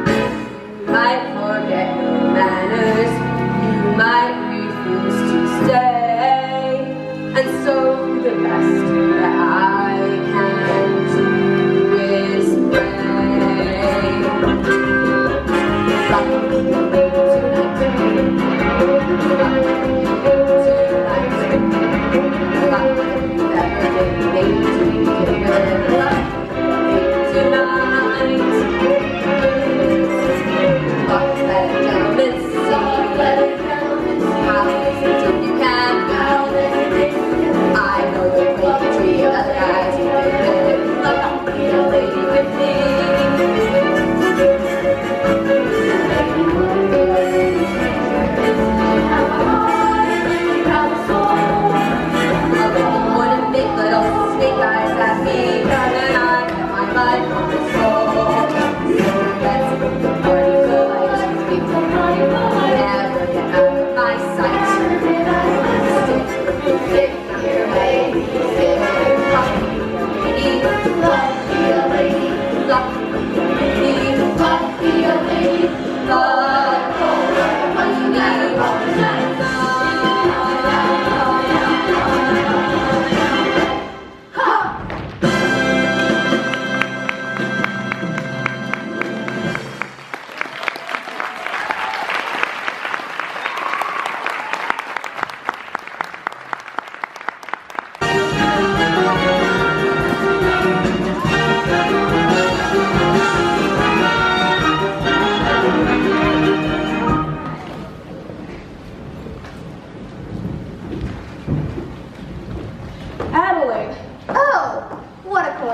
You might forget your manners. You might refuse to stay, and so the best that I can do is pray. Luck will be late tonight. Luck will be better than late tonight. Luck that a gentleman see, let a gentleman smile, until you can now. I know the way you treat other guys who did it. Luck will be a lady with me. Little snake eyes at me, and I got my mind on the soul. Let's make the party go like people never get out of my sight. Stick with the stick, I'm your lady. Stick with the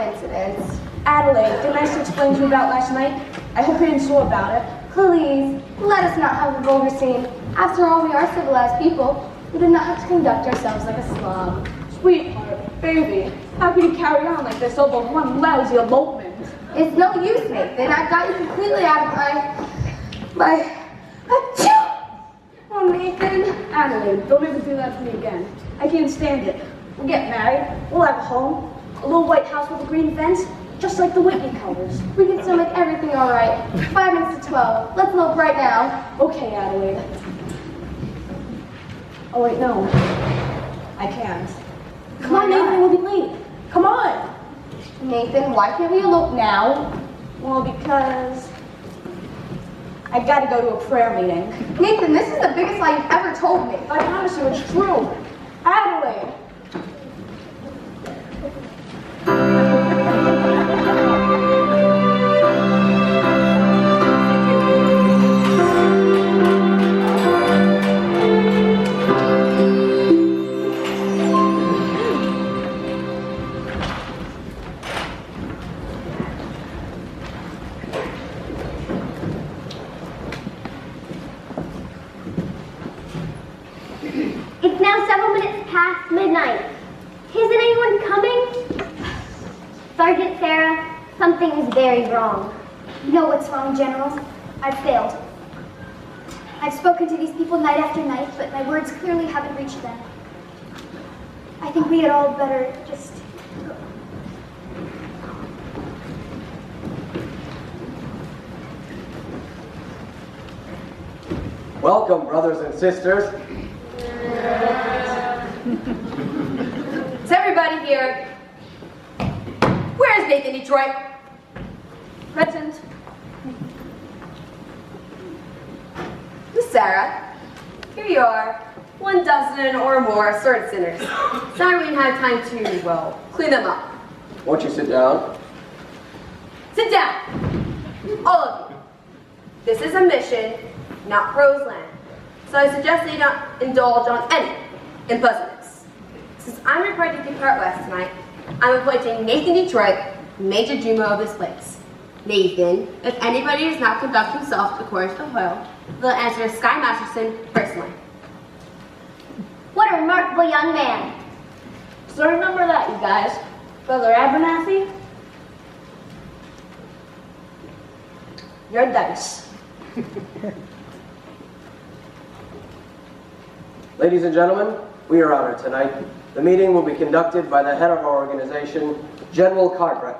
coincidence. Adelaide, didn't I explain to you about last night? I hope you didn't saw about it. Please, let us not have a vulgar scene. After all, we are civilized people. We do not have to conduct ourselves like a slob. Sweetheart, baby, how can you carry on like this over one lousy elopement? It's no use, Nathan. I got you completely out of my... Achoo! Oh, Nathan. Adelaide, don't ever do that to me again. I can't stand it. We'll get married, we'll have a home, a little white house with a green fence, just like the Whitney colors. We can still make everything all right. 5 minutes to 12. Let's elope right now. Okay, Adelaide. Oh, wait, no. I can't. Come on, Nathan, we'll be late. Come on. Nathan, why can't we elope now? Well, because I gotta go to a prayer meeting. Nathan, this is the biggest lie you've ever told me. I promise you, it's true. Adelaide. It's now several minutes past midnight. Isn't anyone coming? Sergeant Sarah, something is very wrong. You know what's wrong, General? I've failed. I've spoken to these people night after night, but my words clearly haven't reached them. I think we had all better just... Welcome, brothers and sisters. Is everybody here? Where's Nathan Detroit? Present. Miss Sarah, here you are. 12 or more assorted sinners. Sorry we didn't have time to, well, clean them up. Won't you sit down? Sit down, all of you. This is a mission, not prose land. So I suggest that you don't indulge on any impulsiveness. Since I'm required to depart west tonight, I'm appointing Nathan Detroit Major Jumo of this place. Nathan, if anybody does not conduct himself according to the oil, they'll answer Sky Masterson personally. What a remarkable young man. So remember that, you guys. Brother Abernathy, your dice. Ladies and gentlemen, we are honored tonight. The meeting will be conducted by the head of our organization, General Cartwright.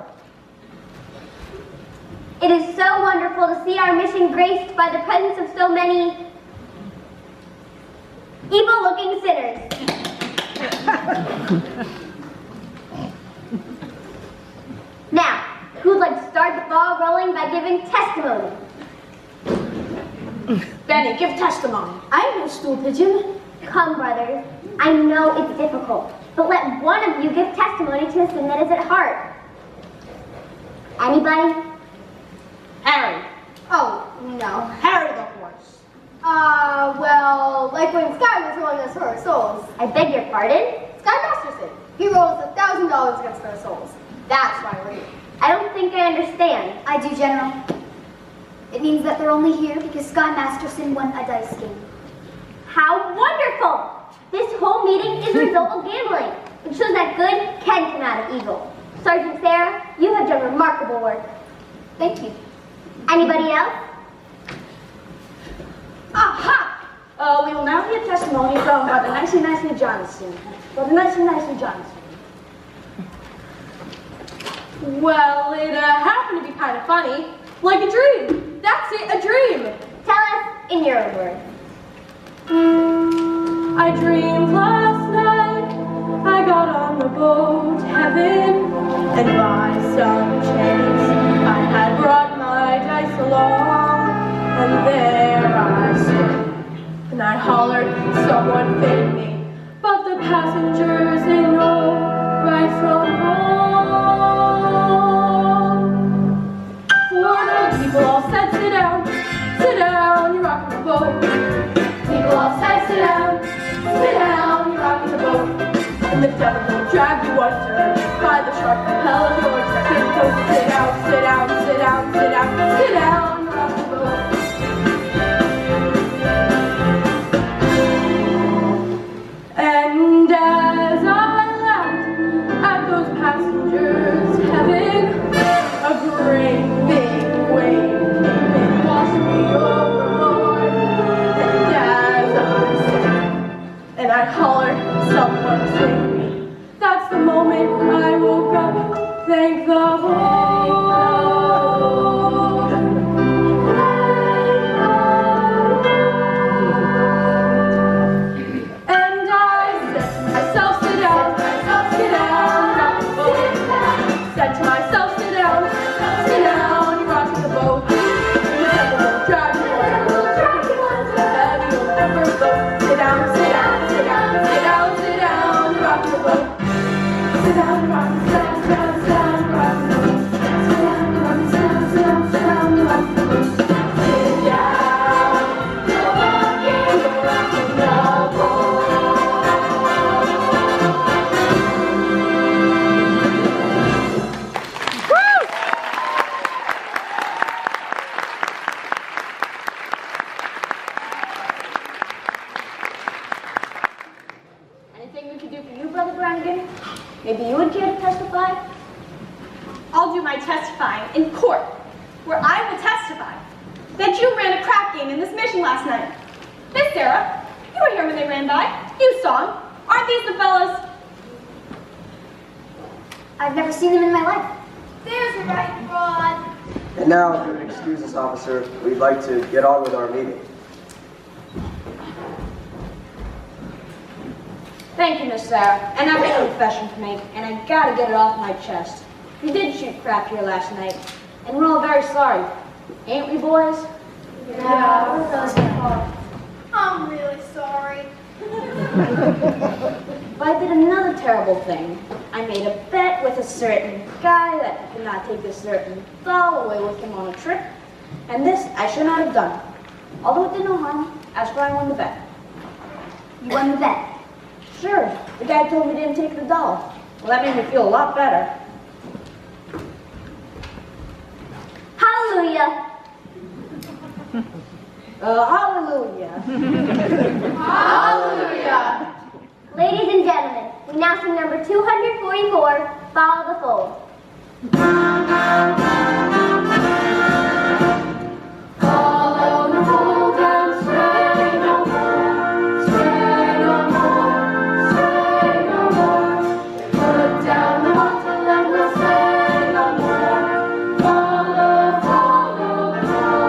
It is so wonderful to see our mission graced by the presence of so many evil-looking sinners. Now, who would like to start the ball rolling by giving testimony? Benny, give testimony. I'm no stool pigeon. Come, brothers. I know it's difficult, but let one of you give testimony to a sin that is at heart. Anybody? Harry. Oh, no. Harry the horse. Well, like when Sky was rolling us for our souls. I beg your pardon? Sky Masterson. He rolls $1,000 against our souls. That's why we're here. I don't think I understand. I do, General. It means that they're only here because Sky Masterson won a dice game. How wonderful! This whole meeting is a result of gambling. It shows that good can come out of evil. Sergeant Sarah, you have done remarkable work. Thank you. Anybody else? Aha! We will now hear testimony from Brother Nicely Johnson. Brother Nicely Johnson. Well, it happened to be kind of funny. Like a dream. That's it, a dream. Tell us in your own words. I dreamed last night I got on the boat to heaven, and by some chance I had brought my dice along, and there I stood, and I hollered, someone fed me, but the passengers, they know right from wrong. For the people all said, sit down, you're rocking the boat. People all said, sit down, you're rocking the boat. and the devil will drag you under by the sharp lapel of your jacket. So sit down, sit down, sit down, sit down, sit down, rock the boat. And as I laughed at those passengers having a great big wave came and washed me overboard. And as I sang and I hollered, someone save me. That's the moment I woke up. Thank the Lord. And I said to myself, sit down, sit down, rock the boat. Said to myself, sit down, rock the boat. The devil will drag you under, and you'll never float. Sit down, sit down, sit down, sit down, sit down, rock the boat. Sit down, rock, sit down, sit down, sit down, rock the boat. Sit down, rock, sit down, sit down, sit down, rock the boat. Sit down, you're rocking the boat. Anything we could do for you, Brother Brannigan? Maybe you would care to testify? I'll do my testifying in court, where I will testify that you ran a crap game in this mission last night. Miss Sarah, you were here when they ran by. You saw them. Aren't these the fellas? I've never seen them in my life. There's the right rod. And now, if you would excuse us, officer, we'd like to get on with our meeting. Thank you, Miss Sarah. And I've got a confession to make, and I gotta get it off my chest. We did shoot crap here last night, and we're all very sorry. Ain't we, boys? I'm really sorry. But I did another terrible thing. I made a bet with a certain guy that he could not take a certain doll away with him on a trip. And this I should not have done. Although it did no harm, as for I won the bet. You won the bet. Sure, the guy told me he didn't take the doll. Well, that made me feel a lot better. Hallelujah. Hallelujah. Hallelujah. Ladies and gentlemen, we now sing number 244, Follow the Fold. Follow the fold and stray no more, stray no more, stray no more. Put down the mantle and we'll stray no more. Follow, follow, follow.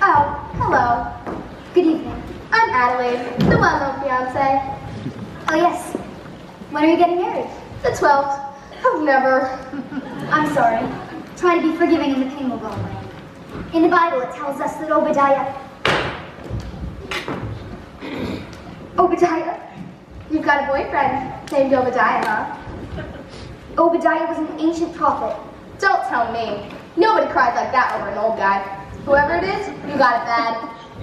Oh, hello. Good evening. I'm Adelaide, the well-known fiance. Oh yes. When are you getting married? The 12th. I've never. I'm sorry. Try to be forgiving and the pain will go away. In the Bible it tells us that Obadiah, You've got a boyfriend named Obadiah, huh? Obadiah was an ancient prophet. Don't tell me. Nobody cries like that over an old guy. Whoever it is, you got it bad.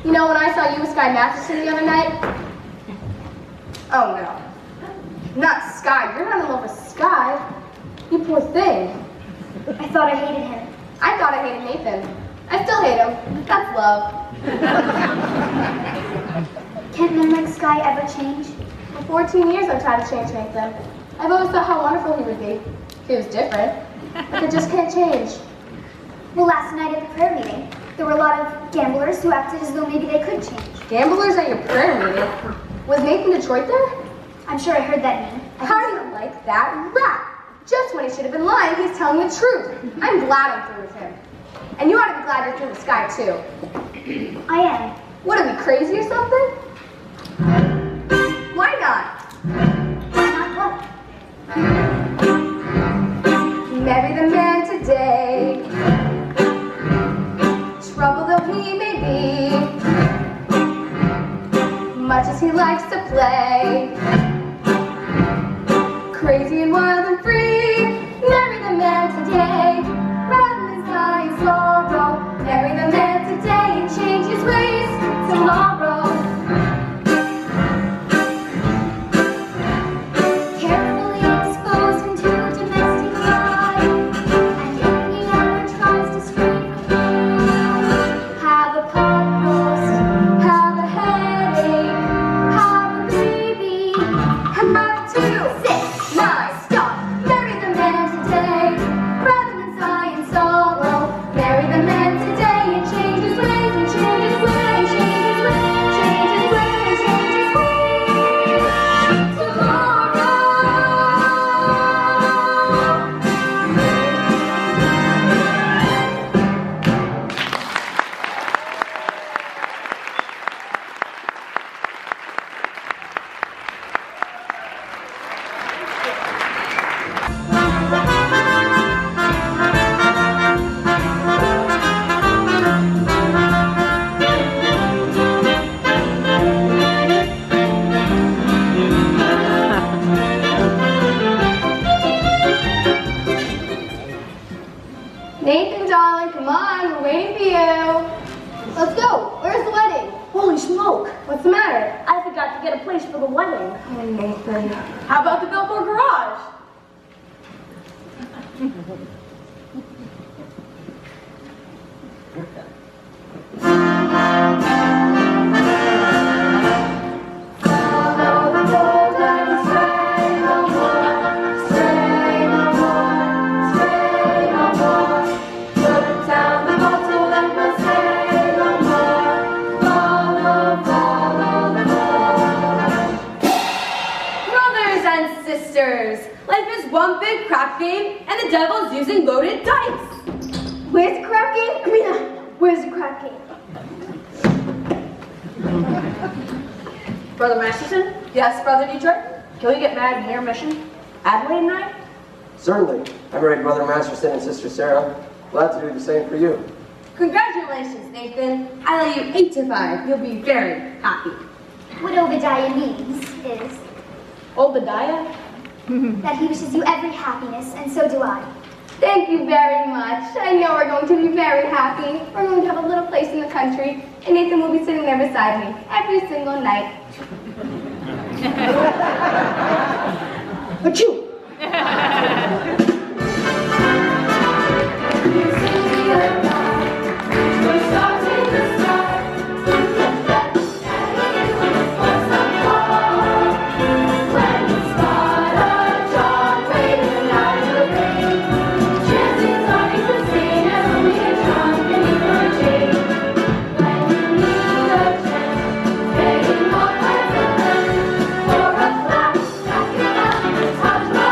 You know, when I saw you with Sky Masterson the other night? Oh no. Not Sky. You're not in love with Sky. You poor thing. I thought I hated him. I thought I hated Nathan. I still hate him. That's love. Can't men like Sky ever change? For 14 years I've tried to change Nathan. I've always thought how wonderful he would be. If he was different. But they just can't change. Well, last night at the prayer meeting, there were a lot of gamblers who acted as though maybe they could change. Gamblers at your prayer meeting? Was Nathan Detroit there? I'm sure I heard that name. How do you like that rat? Just when he should have been lying, he's telling the truth. I'm glad I'm through with him. And you ought to be glad you're through with Sky, too. I am. What, are we crazy or something? Why not? likes to play. Crazy and wild and free, marry the man today. Rather than die in sorrow, marry the man today and change his ways tomorrow. Carefully expose him to domestic life, and if he ever tries to scream for food, have a pot roast, have a headache, have a baby, have two, 6, 9, stop. Marry the man today, rather than die in sorrow. Marry the man today and change his ways, and change his ways, change his ways, change his ways, change his ways tomorrow. Nathan, darling, come on, we're waiting for you. Let's go. Where's the wedding? Holy smoke! What's the matter? I forgot to get a place for the wedding. Oh, Nathan. How about the Billboard Garage? Follow the bolt and stray no more, stray no more, stray no more. Put down the bottle and we'll stay no more. Follow, follow the bolt. Brothers and sisters, life is one big crap game, and the devil's using loaded dice. Where's the crap game? Where's the crap game? Brother Masterson? Yes, Brother Detroit? Can we get married in your mission? Adelaide and I? Certainly. I married Brother Masterson and Sister Sarah. Glad to do the same for you. Congratulations, Nathan. I let you 8 to 5. You'll be very happy. What Obadiah means is Obadiah? that he wishes you every happiness, and so do I. Thank you very much. I know we're going to be very happy. We're going to have a little place in the country, and Nathan will be sitting there beside me every single night. Achoo! For a flash, back it up, touch my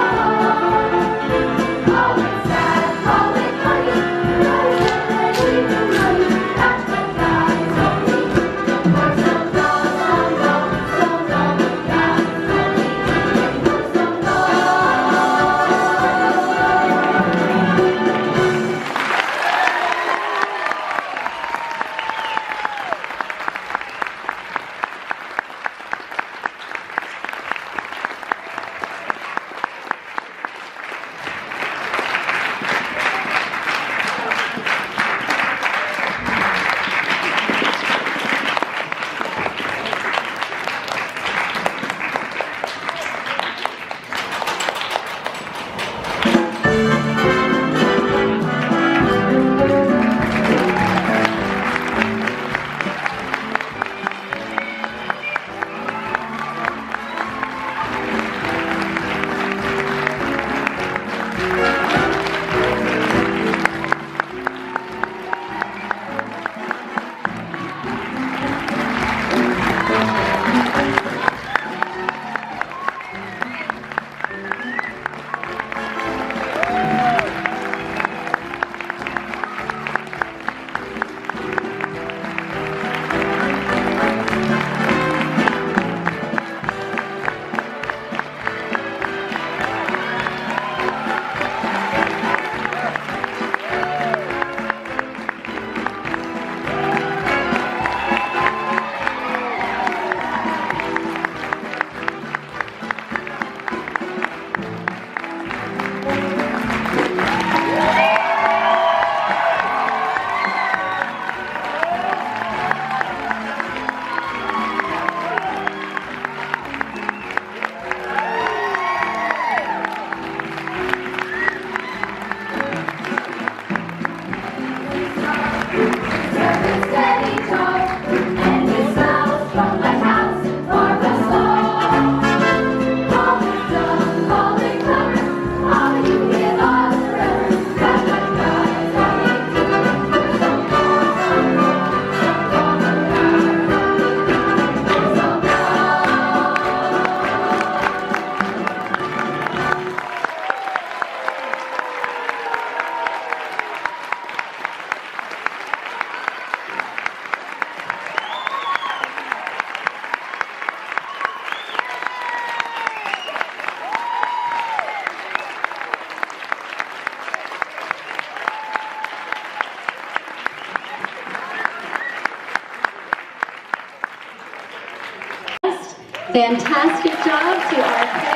Fantastic job to our cast.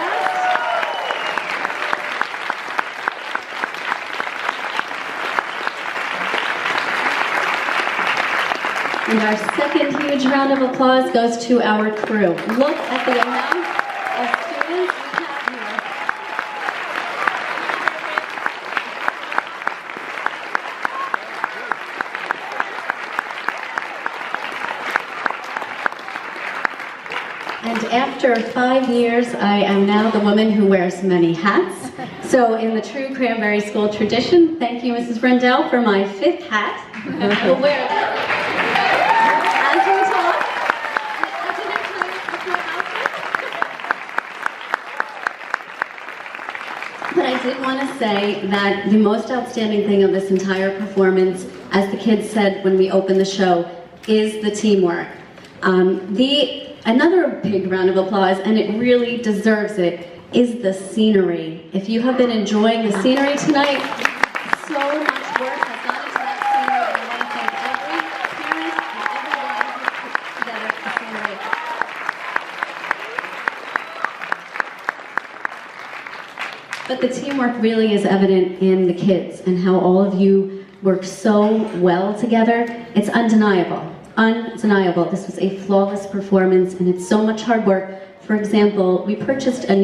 And our second huge round of applause goes to our crew. Look at the amount of students we have here. And after 5 years, I am now the woman who wears many hats. So in the true Cranberry School tradition, thank you, Mrs. Rendell, for my 5th hat. And I will wear that as we talk. I didn't tell you it's my outfit. But I did want to say that the most outstanding thing of this entire performance, as the kids said when we opened the show, is the teamwork. Another big round of applause, and it really deserves it, is the scenery. If you have been enjoying the scenery tonight, so much work has gone into that scenery, and I want to thank every parent and everyone who put together the scenery. But the teamwork really is evident in the kids and how all of you work so well together. It's undeniable. Undeniable. This was a flawless performance, and it's so much hard work. For example, we purchased a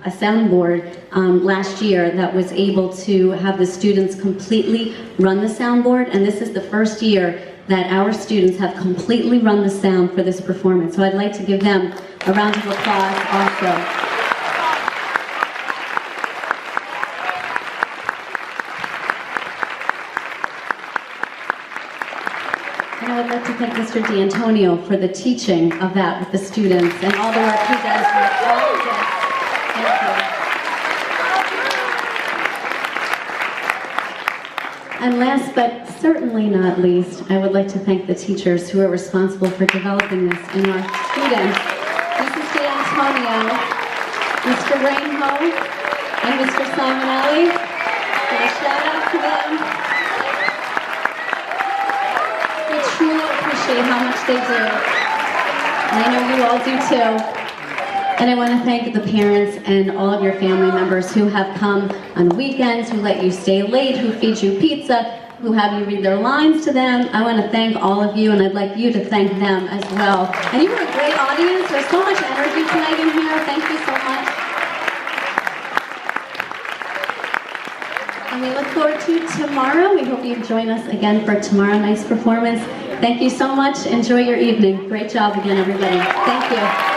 soundboard last year that was able to have the students completely run the soundboard, and this is the first year that our students have completely run the sound for this performance. So I'd like to give them a round of applause also. And I would like to thank Mr. D'Antonio for the teaching of that with the students and all the work he does with all of this. Thank you. And last but certainly not least, I would like to thank the teachers who are responsible for developing this in our students. Mrs. D'Antonio, Mr. Rainho, and Mr. Simonelli. And a shout out to them. Truly appreciate how much they do. And I know you all do too. And I want to thank the parents and all of your family members who have come on weekends, who let you stay late, who feed you pizza, who have you read their lines to them. I want to thank all of you, and I'd like you to thank them as well. And you were a great audience. There's so much energy tonight in here. Thank you so much. And we look forward to tomorrow. We hope you join us again for tomorrow night's performance. Thank you so much. Enjoy your evening. Great job again, everybody. Thank you.